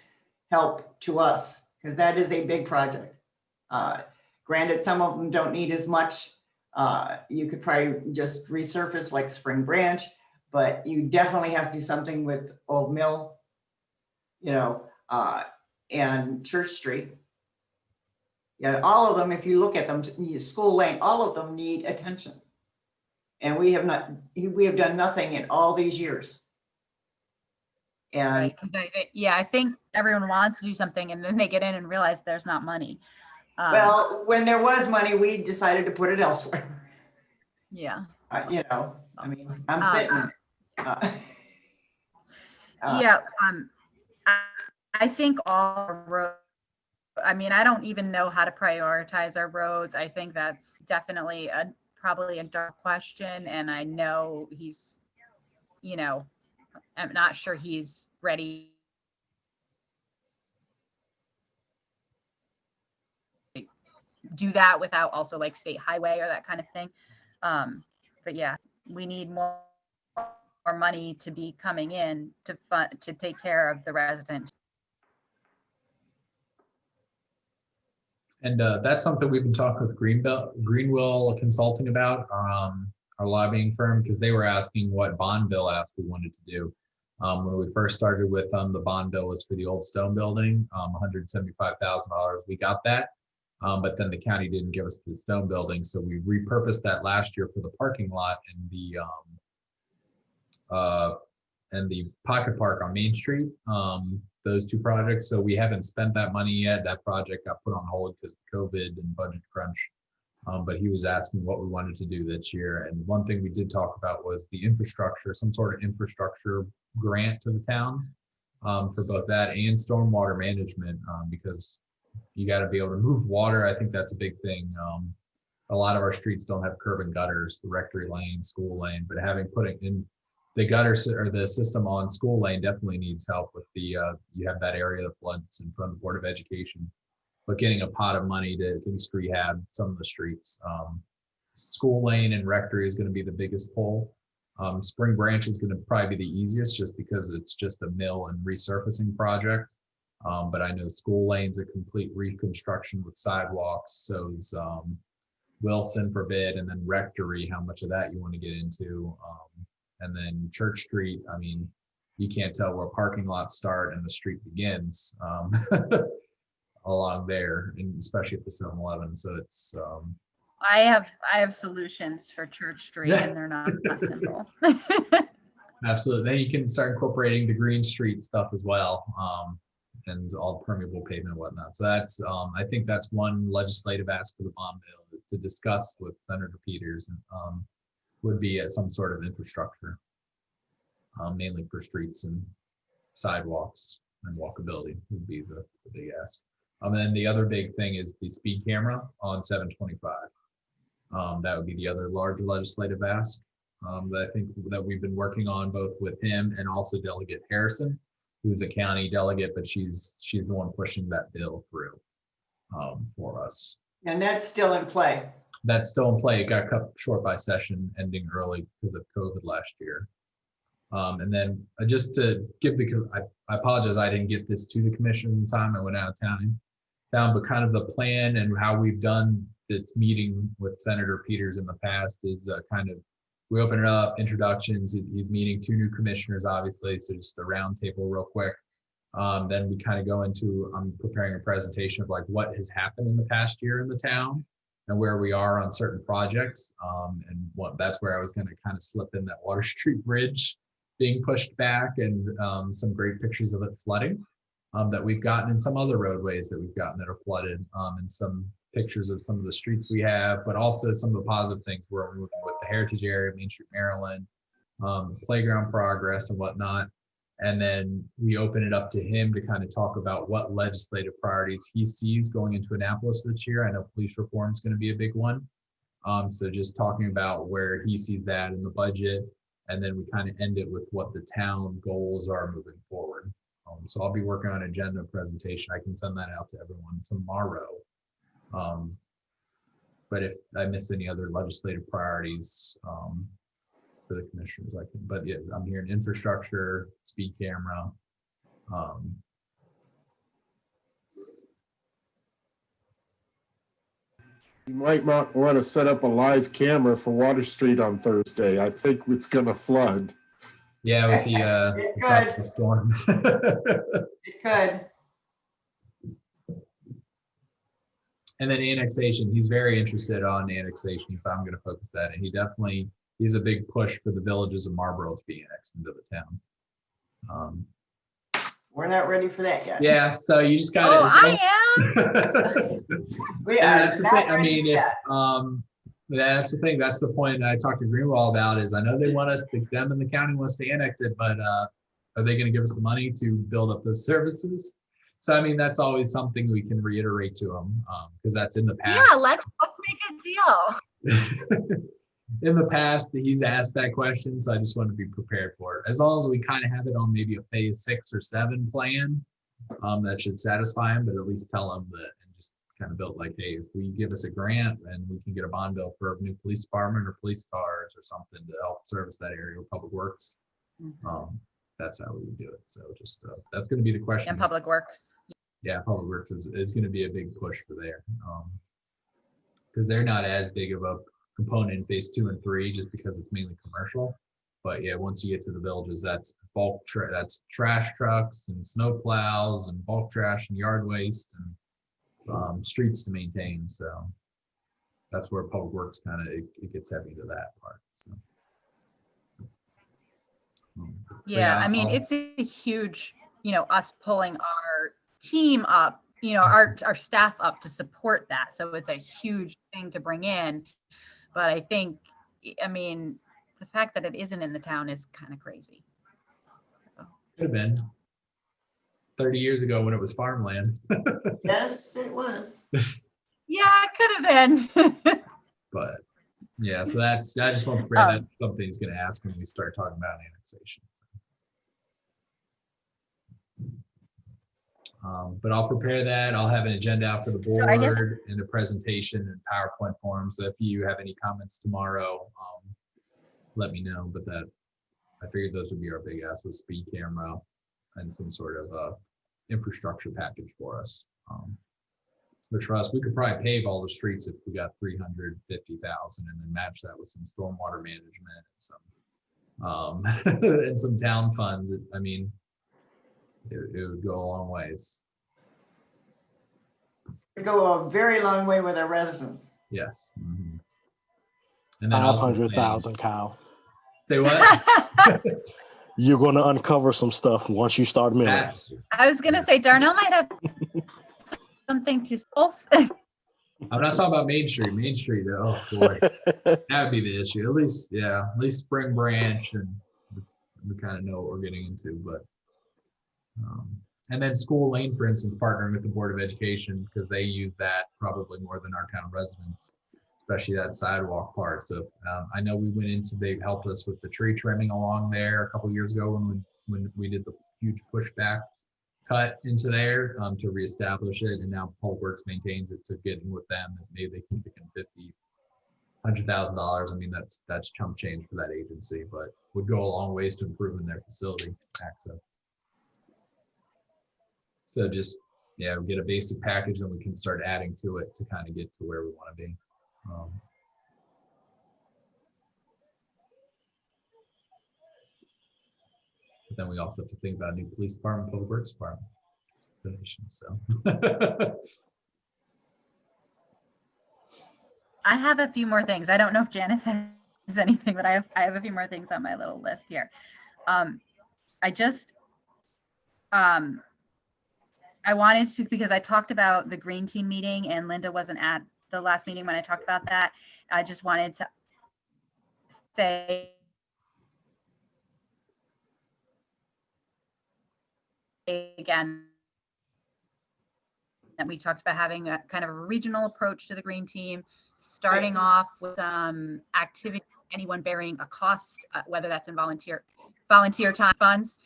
help to us, because that is a big project. Granted, some of them don't need as much. You could probably just resurface like Spring Branch, but you definitely have to do something with Old Mill, you know, and Church Street. Yeah, all of them, if you look at them, School Lane, all of them need attention. And we have done nothing in all these years. And yeah, I think everyone wants to do something and then they get in and realize there's not money. well, when there was money, we decided to put it elsewhere. Yeah. You know, I mean, I'm sitting in it. Yeah. I think all roads, I mean, I don't even know how to prioritize our roads. I think that's definitely probably a dark question. And I know he's, you know, I'm not sure he's ready. Do that without also like state highway or that kind of thing. But yeah, we need more money to be coming in to take care of the residents. And that's something we've been talking with Greenwell Consulting about, our lobbying firm, because they were asking what bond bill asked we wanted to do. When we first started with them, the bond bill was for the old stone building, $175,000. We got that, but then the county didn't give us the stone building, so we repurposed that last year for the parking lot and the pocket park on Main Street. Those two projects. So we haven't spent that money yet. That project got put on hold because of COVID and budget crunch. But he was asking what we wanted to do this year. And one thing we did talk about was the infrastructure, some sort of infrastructure grant to the town for both that and stormwater management, because you got to be able to move water. I think that's a big thing. A lot of our streets don't have curb and gutters, the Rectory Lane, School Lane, but putting in the gutters or the system on School Lane definitely needs help with the, you have that area that floods in front of the Board of Education, but getting a pot of money to at least rehab some of the streets. School Lane and Rectory is going to be the biggest pull. Spring Branch is going to probably be the easiest just because it's just a mill and resurfacing project. But I know School Lane's a complete reconstruction with sidewalks. So is Wilson for bid, and then Rectory, how much of that you want to get into. And then Church Street, I mean, you can't tell where parking lots start and the street begins along there, and especially at the 7-Eleven. So it's. I have solutions for Church Street, and they're not simple. Absolutely. Then you can start incorporating the Green Street stuff as well, and all permeable pavement and whatnot. So that's, I think that's one legislative ask for the bond bill to discuss with Senator Peters, and would be some sort of infrastructure, mainly for streets and sidewalks and walkability would be the big ask. And then the other big thing is the speed camera on 725. That would be the other large legislative ask that I think that we've been working on both with him and also Delegate Harrison, who's a county delegate, but she's the one pushing that bill through for us. And that's still in play. That's still in play. It got cut short by session ending early because of COVID last year. And then just to give I apologize, I didn't get this to the commission in time. I went out of town, but kind of the plan and how we've done this meeting with Senator Peters in the past is kind of, we open it up, introductions. He's meeting 2 new commissioners, obviously. So just a round table real quick. Then we kind of go into, I'm preparing a presentation of like what has happened in the past year in the town and where we are on certain projects. And that's where I was going to kind of slip in that Water Street Bridge being pushed back and some great pictures of it flooding that we've gotten in some other roadways that we've gotten that are flooded, and some pictures of some of the streets we have, but also some of the positive things we're moving with the Heritage area, Main Street, Maryland, playground progress and whatnot. And then we open it up to him to kind of talk about what legislative priorities he sees going into Annapolis this year. I know police reform is going to be a big one. So just talking about where he sees that in the budget. And then we kind of end it with what the town goals are moving forward. So I'll be working on an agenda presentation. I can send that out to everyone tomorrow. But if I missed any other legislative priorities, for the commissioners, I can, but yeah, I'm hearing infrastructure, speed camera. You might want to set up a live camera for Water Street on Thursday. I think it's going to flood. Yeah, with It the could. tropical storm. It could. And then annexation, he's very interested on annexation, so I'm going to focus that. And he's a big push for the villages of Marlboro to be annexed into the town. We're not ready for that yet. Yeah, so you just got Oh, I am. We And are that's the not thing. I ready mean, if yet. that's the thing. That's the point I talked to Greenwald about. Is I know they want us to, them and the county wants to annex it, but are they going to give us the money to build up those services? So I mean, that's always something we can reiterate to them because that's in the past. Yeah, let's make a deal. In the past, he's asked that question, so I just want to be prepared for it. As long as we kind of have it on maybe a phase 6 or 7 plan, that should satisfy him. But at least tell him that, and just kind of build like, hey, if we give us a grant and we can get a bond bill for a new police department or police cars or something to help service that area with Public Works, that's how we would do it. So just that's going to be the question. And Public Works. Yeah, Public Works is going to be a big push for there because they're not as big of a component in phase 2 and 3 just because it's mainly commercial. But yeah, once you get to the villages, that's that's trash trucks and snow plows and bulk trash and yard waste and streets to maintain. So that's where Public Works kind of it gets heavy to that part. So. Yeah, I mean, it's a huge, us pulling our team up, our staff up to support that. So it's a huge thing to bring in. But I think, I mean, the fact that it isn't in the town is kind of crazy. So. Could have been 30 years ago when it was farmland. Yes, it was. Yeah, it could have been. But yeah, so I just want to bring that something he's going to ask when we start talking about annexation. But I'll prepare that. I'll have an agenda out for the board and a presentation and PowerPoint form. So if you have any comments tomorrow, let me know. But I figured those would be our big ask with speed camera and some sort of infrastructure package for us. Which for us, we could probably pave all the streets if we got 350,000 and then match that with some stormwater management and some and some town funds. I mean, it would go a long ways. Go a very long way with our residents. Yes. Mm-hmm. And then 500,000, Kyle. Say what? You're going to uncover some stuff once you start milling. I was going to say Darnell might have something to I'm not talking about Main Street. Main Street, oh boy, that would be the issue. At least Spring Branch, and we kind of know what we're getting into. But and then School Lane, for instance, partnering with the Board of Education because they use that probably more than our town residents, especially that sidewalk part. So I know they helped us with the tree trimming along there a couple of years ago when we did the huge pushback cut into there to reestablish it, and now Public Works maintains it. So getting with them, maybe they can stick in $100,000. I mean, that's chump change for that agency, but would go a long ways to improving their facility access. So just we get a basic package, and we can start adding to it to kind of get to where we want to be. But then we also have to think about a new police department, Public Works department. So I have a few more things. I don't know if Janice has anything, but I have a few more things on my little list here. I wanted to, because I talked about the green team meeting and Linda wasn't at the last meeting when I talked about that. I just wanted to say again, that we talked about having a kind of a regional approach to the green team, starting off with activity, anyone bearing a cost, whether that's in volunteer time funds.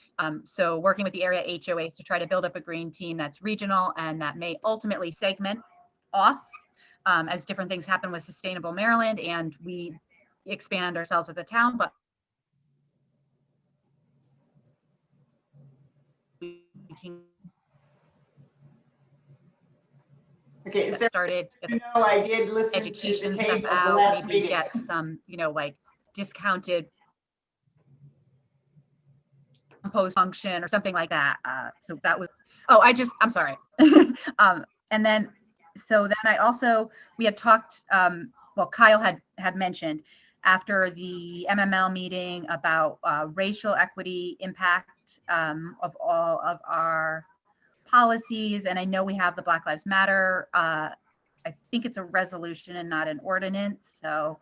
So working with the area HOAs to try to build up a green team that's regional and that may ultimately segment off as different things happen with Sustainable Maryland and we expand ourselves as a town, but we can Okay, get so started, you know, I did listen to the education stuff tape of the out, last maybe meeting. get some, like discounted post function or something like that. So that was, I'm sorry. And then, so then we had talked, well, Kyle had mentioned after the MML meeting about racial equity impact of all of our policies. And I know we have the Black Lives Matter. I think it's a resolution and not an ordinance. So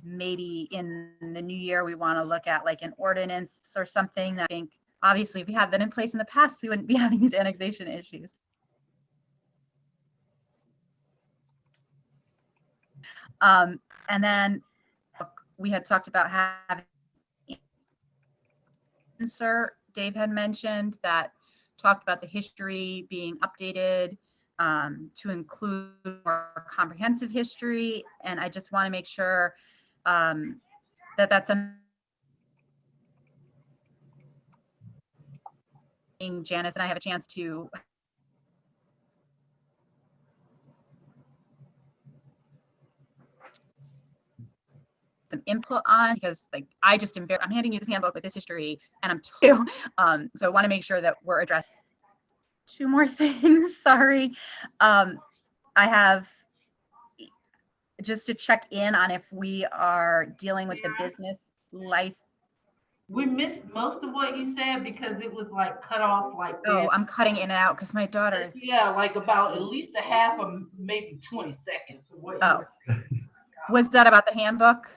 maybe in the new year, we want to look at like an ordinance or something that I think, obviously, if we had that in place in the past, we wouldn't be having these annexation issues. And then we had talked about having insert, Dave had mentioned that talked about the history being updated to include more comprehensive history. And I just want to make sure that that's something Janice and I have a chance to some input on, because like I'm handing you this handbook with this history and I'm too so I want to make sure that we're addressing two more things. Sorry. I have just to check in on if we are dealing with the business license. We missed most of what you said because it was like cut off like this. Oh, I'm cutting in and out because my daughter is. Yeah, like about at least a half of maybe 20 seconds. Of what Was that about the handbook?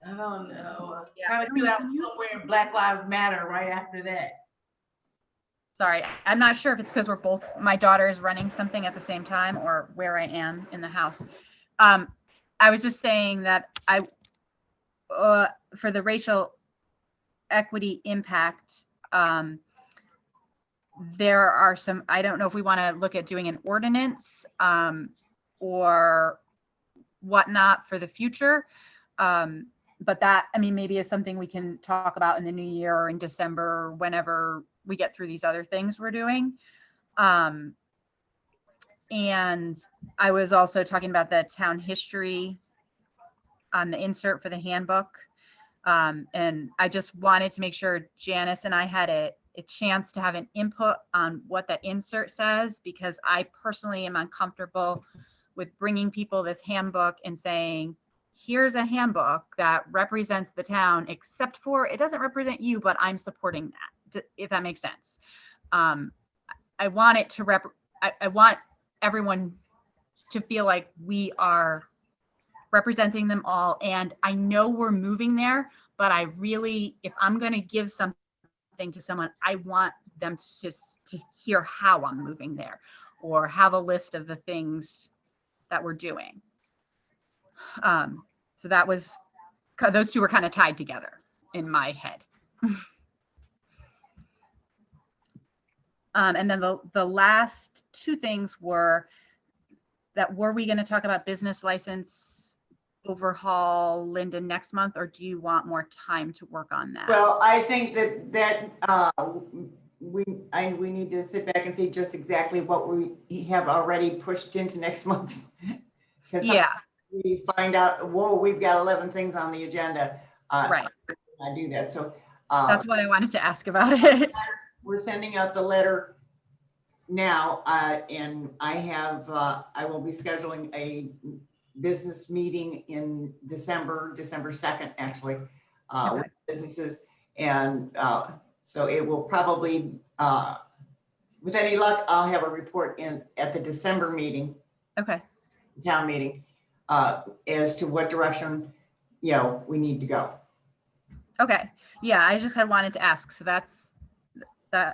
I don't know. Yeah. Kind of cut out somewhere in Black Lives Matter right after that. Sorry, I'm not sure if it's because my daughter is running something at the same time or where I am in the house. I was just saying that for the racial equity impact, there are some, I don't know if we want to look at doing an ordinance or whatnot for the future. But that, I mean, maybe is something we can talk about in the new year or in December, whenever we get through these other things we're doing. And I was also talking about the town history on the insert for the handbook. And I just wanted to make sure Janice and I had a chance to have an input on what that insert says, because I personally am uncomfortable with bringing people this handbook and saying, here's a handbook that represents the town, except for it doesn't represent you, but I'm supporting that, if that makes sense. I want it to I want everyone to feel like we are representing them all. And I know we're moving there, but I really, if I'm going to give something to someone, I want them to hear how I'm moving there or have a list of the things that we're doing. So that was, those two were kind of tied together in my head. And then the last two things were we going to talk about business license overhaul, Linda, next month, or do you want more time to work on that? Well, I think that we need to sit back and see just exactly what we have already pushed into next month. Yeah. We find out, whoa, we've got 11 things on the agenda. Right. I do that. So that's what I wanted to ask about it. We're sending out the letter now, and I will be scheduling a business meeting in December 2nd, actually, with businesses. And so it will probably, with any luck, I'll have a report at the December meeting. Okay. Town meeting, as to what direction, you know, we need to go. Okay, yeah, I just had wanted to ask, so that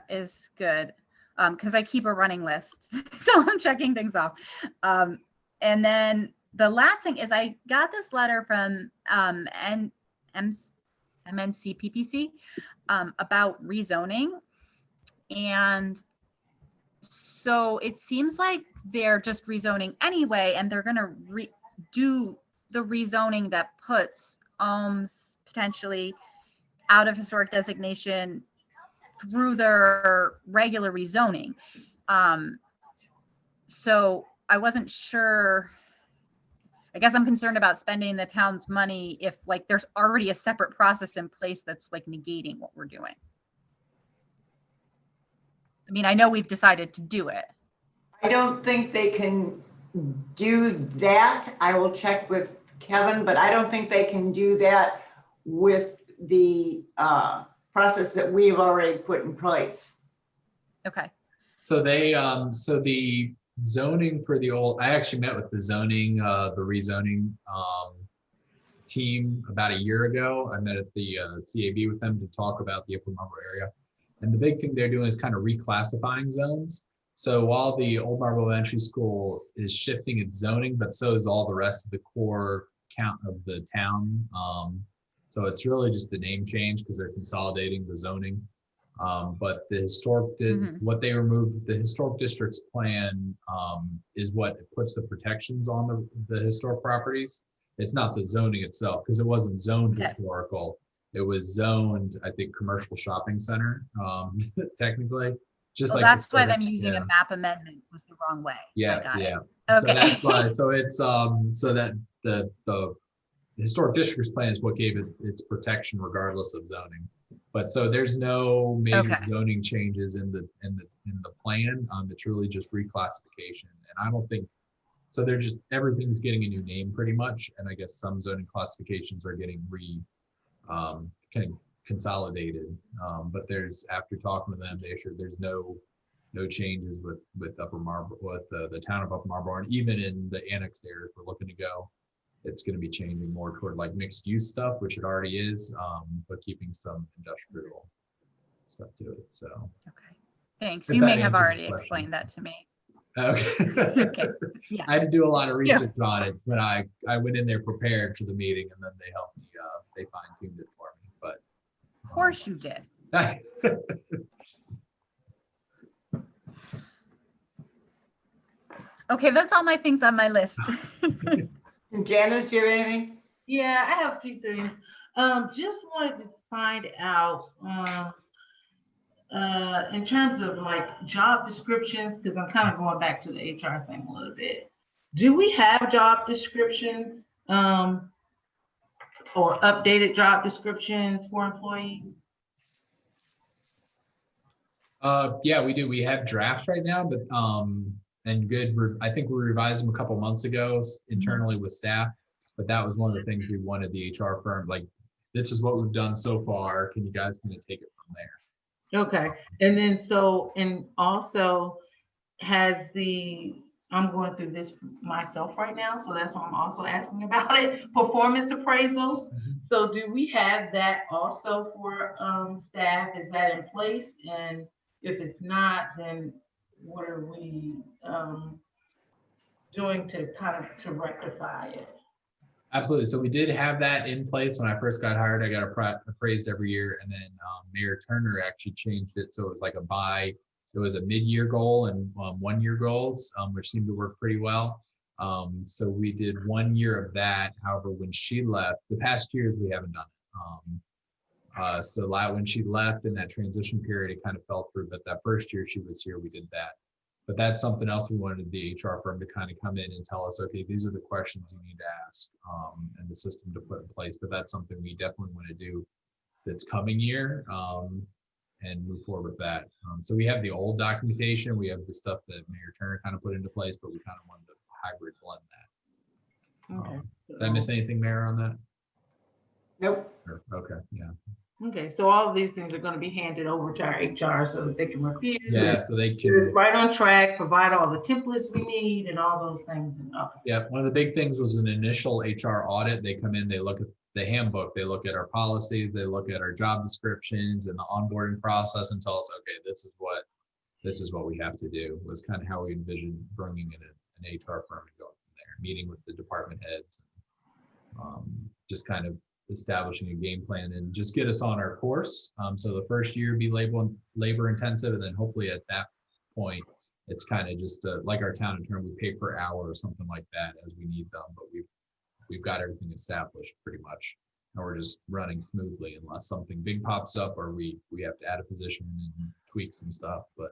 is good. Because I keep a running list, so I'm checking things off. And then the last thing is I got this letter from MNCPPC about rezoning. And so it seems like they're just rezoning anyway, and they're gonna do the rezoning that puts OHMs potentially out of historic designation through their regular rezoning. So I wasn't sure. I guess I'm concerned about spending the town's money if like there's already a separate process in place that's like negating what we're doing. I mean, I know we've decided to do it. I don't think they can do that. I will check with Kevin, but I don't think they can do that with the process that we've already put in place. Okay. So they, so the zoning for the old, I actually met with the zoning, the rezoning team about a year ago. I met at the CAB with them to talk about the Upper Marlboro area. And the big thing they're doing is kind of reclassifying zones. So while the Old Marlboro Elementary School is shifting its zoning, but so is all the rest of the core count of the town. So it's really just the name change because they're consolidating the zoning. But the historic, what they removed, the historic districts plan is what puts the protections on the historic properties. It's not the zoning itself because it wasn't zoned historical. It was zoned, I think, commercial shopping center, technically. Just like that's why them using a map amendment was the wrong way. Yeah, Okay. So that's why. So it's so that the historic districts plan is what gave it its protection regardless of zoning. But so there's no major zoning changes in the plan. It's really just reclassification, and I don't think so. They're just everything's getting a new name pretty much, and I guess some zoning classifications are getting kind of consolidated. But there's after talking to them, they assured there's no changes with Upper Marlboro, with the town of Upper Marlboro, and even in the annexed areas we're looking to go. It's going to be changing more toward like mixed use stuff, which it already is, but keeping some industrial stuff to it. So, okay, thanks. If You that may have answers your already question. explained that to me. Okay. Okay. Yeah. I had to do a lot of research on it when I went in there prepared for the meeting, and then they helped me. They fine tuned it for me. But of course you did. Okay, that's all my things on my list. Janice, you have anything? Yeah, I have a few things. Just wanted to find out in terms of like job descriptions, because I'm kind of going back to the HR thing a little bit. Do we have job descriptions or updated job descriptions for employees? Yeah, we do. We have drafts right now, but and good. I think we revised them a couple months ago internally with staff, but that was one of the things we wanted the HR firm, like, this is what we've done so far. Can you guys kind of take it from there? Okay. And then so, and also has I'm going through this myself right now, so that's why I'm also asking about it. Performance appraisals. So do we have that also for staff? Is that in place? And if it's not, then what are we doing to kind of to rectify it? Absolutely. So we did have that in place when I first got hired. I got appraised every year, and then Mayor Turner actually changed it so it was like it was a mid-year goal and 1 year goals, which seemed to work pretty well. So we did 1 year of that. However, when she left, the past years we haven't done it. So when she left in that transition period, it kind of fell through. But that first year she was here, we did that. But that's something else we wanted the HR firm to kind of come in and tell us, okay, these are the questions you need to ask and the system to put in place. But that's something we definitely want to do this coming year and move forward with that. So we have the old documentation. We have the stuff that Mayor Turner kind of put into place, but we kind of wanted to hybrid blend that. Okay. Did I miss anything, Mayor, on that? Nope. Okay, yeah. Okay, so all of these things are going to be handed over to our HR so that they can review. Yeah, so they can. It's right on track, provide all the templates we need and all those things. Yeah, one of the big things was an initial HR audit. They come in, they look at the handbook. They look at our policies, they look at our job descriptions and the onboarding process and tell us, okay, this is what we have to do. Was kind of how we envisioned bringing in an HR firm and going from there, meeting with the department heads, just kind of establishing a game plan and just get us on our course. So the first year be labor intensive, and then hopefully at that point, it's kind of just like our town attorney, we pay per hour or something like that as we need them, but we've got everything established pretty much, and we're just running smoothly unless something big pops up or we have to add a position and tweak some stuff. But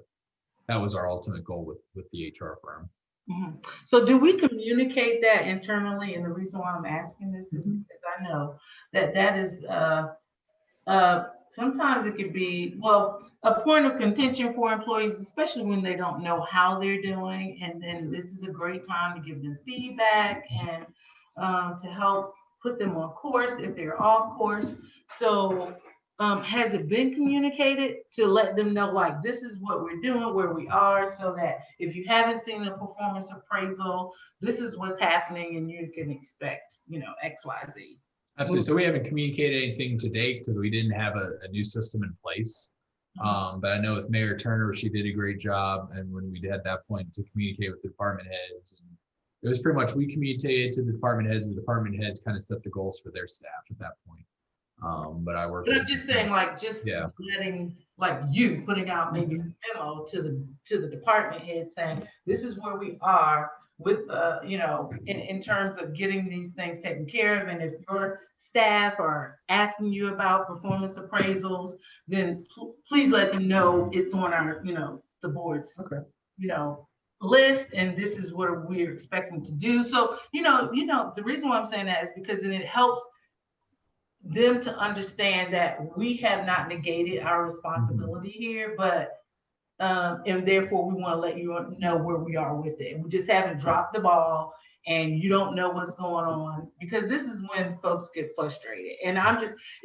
that was our ultimate goal with the HR firm. Mhm. So do we communicate that internally? And the reason why I'm asking this is because I know that is sometimes it could be, well, a point of contention for employees, especially when they don't know how they're doing. And then this is a great time to give them feedback and to help put them on course if they're off course. So has it been communicated to let them know, like, this is what we're doing, where we are, so that if you haven't seen the performance appraisal, this is what's happening and you can expect, X, Y, Z. Absolutely. So we haven't communicated anything to date because we didn't have a new system in place. But I know with Mayor Turner, she did a great job. And when we had that point to communicate with the department heads, and it was pretty much, we communicated to the department heads kind of set the goals for their staff at that point. But I'm just saying, like, letting, like, you putting out maybe a memo to the department head saying, this is where we are with, in terms of getting these things taken care of. And if your staff are asking you about performance appraisals, then please let them know it's on our, the board's, list, and this is what we're expecting to do. So, the reason why I'm saying that is because then it helps them to understand that we have not negated our responsibility here, but and therefore we want to let you know where we are with it. We just haven't dropped the ball, and you don't know what's going on, because this is when folks get frustrated. And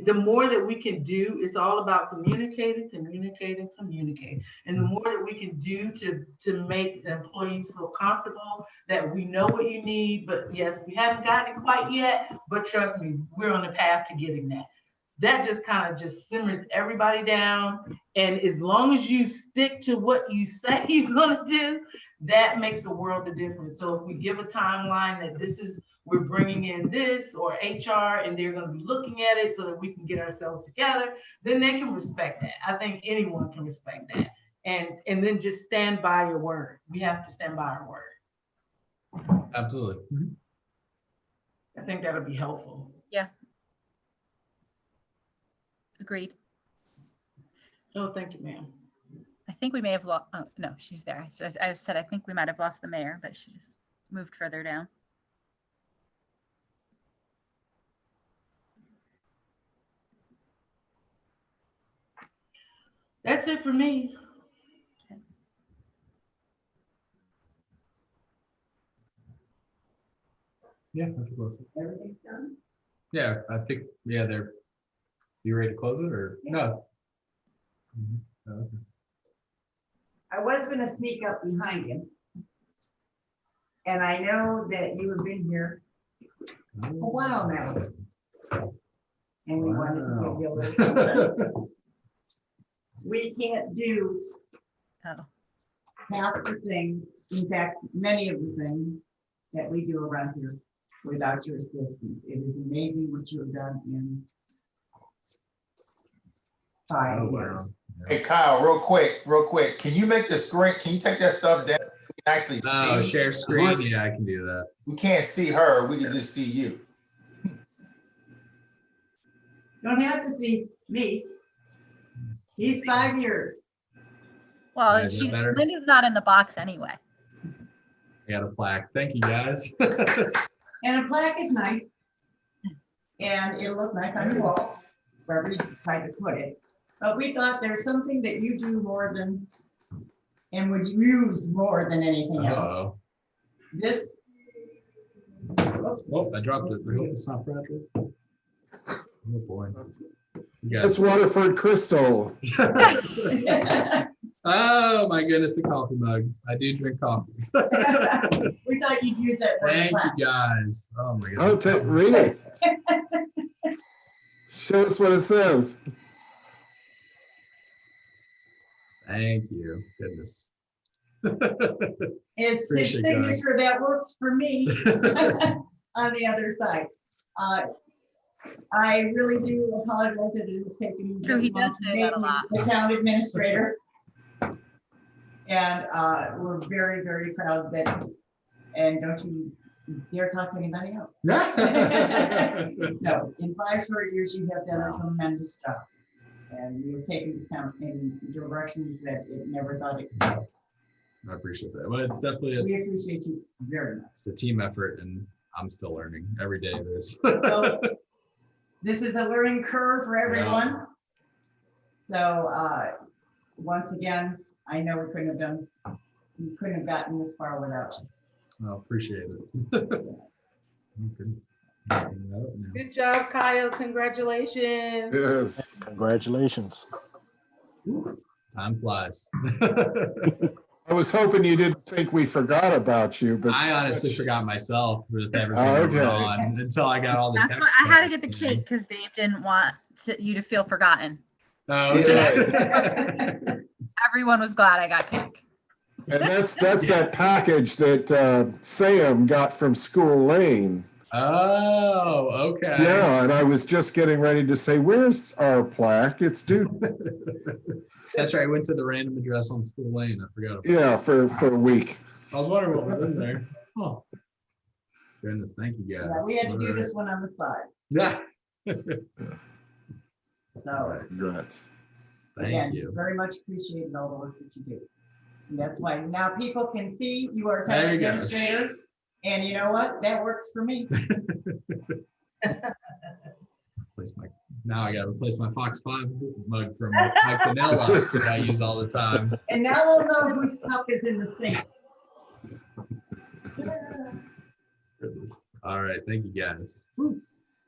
the more that we can do, it's all about communicating. And the more that we can do to make the employees feel comfortable that we know what you need, but yes, we haven't gotten it quite yet, but trust me, we're on the path to getting that. That just kind of just simmers everybody down. And as long as you stick to what you say you're gonna do, that makes a world of difference. So if we give a timeline that we're bringing in this or HR, and they're gonna be looking at it so that we can get ourselves together, then they can respect that. I think anyone can respect that. And then just stand by your word. We have to stand by our word. Absolutely. I think that'll be helpful. Yeah. Agreed. Oh, thank you, ma'am. I think we may have lost, oh, no, she's there. So I said, I think we might have lost the mayor, but she just moved further down. That's it for me. Yeah, I think we're, Everything's done? yeah, I think, yeah, you ready to close it or no? Okay. I was gonna sneak up behind him. And I know that you have been here a while now. And we wanted to give you a little something. We can't do half the things, in fact, many of the things that we do around here without your assistance. It is amazing what you have done in 5 years. Hey, Kyle, real quick, can you make the screen, can you take that stuff down? We can actually see. Share screen. Yeah, I can do that. We can't see her. We can just see you. You don't have to see me. He's 5 years. Well, Yeah, is that better? Linda's not in the box anyway. I got a plaque. Thank you, guys. And a plaque is nice. And it'll look nice on the wall, wherever you try to put it. But we thought there's something that you do more than, and would use more than anything else. Uh-oh. This. Oh, I dropped it. I hope it's not fragile. Oh boy. It's Waterford Crystal. Oh my goodness, the coffee mug. I do drink coffee. We thought you'd use that. Thank you guys. Oh my Oh, god. read it. Show us what it says. Thank you. Goodness. It's his Appreciate it, guys. signature that works for me on the other side. I really do apologize that it has taken me True, this he does long to say make that a me lot. the town administrator. And we're very, very proud that, and don't you dare talk to anybody else. No, in 5 short years, you have done a tremendous job. And you've taken this town in directions that it never thought it could go. I appreciate that. Well, it's definitely We appreciate you very much. it's a team effort, and I'm still learning every day. There's So, this is a learning curve for everyone. So once again, I know we couldn't have gotten this far without you. I appreciate it. Oh, goodness. Good job, Kyle. Congratulations. Yes. Congratulations. Time flies. I was hoping you didn't think we forgot about you, but I honestly forgot myself with everything Oh, going okay. on until I got all the. That's text why I had to get the messages. cake because Dave didn't want you to feel forgotten. Oh, okay. Everyone was glad I got cake. and that's that package that Sam got from School Lane. Oh, okay. Yeah, and I was just getting ready to say, where's our plaque? It's due. That's right. I went to the random address on School Lane. I forgot. About Yeah, for a week. I was wondering what was in there. Oh, goodness. Thank you guys. Yeah, we had to do this one on the side. Yeah. So Congrats. Thank again, you. very much appreciate all the work that you do. And that's why now people can see you are a There town you go. administrator. And you know what? That works for me. Now I gotta replace my Fox 5 mug from my vanilla that I use all the time. And now we'll know whose cup is in the sink. Goodness. All right, thank you guys. Whew.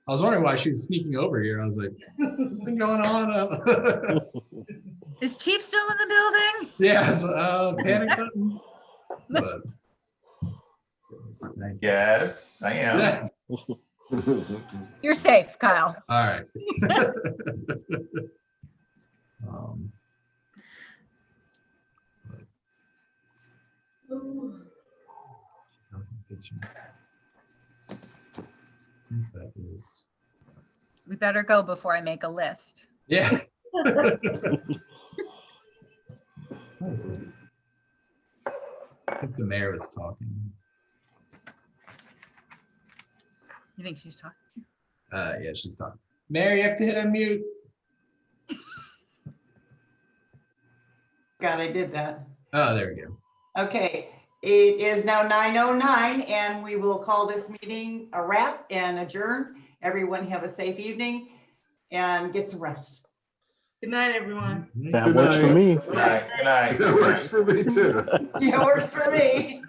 I was wondering why she was sneaking over here. I was like, what's been going on? Is Chief still in the building? Yes, panic button. But, goodness, thank you. Yes, I am. Yeah. You're safe, Kyle. All right. um, that is, We better go before I make a list. yeah. I think the mayor was talking. You think she's talking? Yeah, she's talking. Mayor, you have to hit unmute. God, I did that. Oh, there we go. Okay, it is now 9:09 and we will call this meeting a wrap and adjourn. Everyone have a safe evening and get some rest. Good night, everyone. That works for me. Good night. Good night. That works for me too. Yeah, it works for me.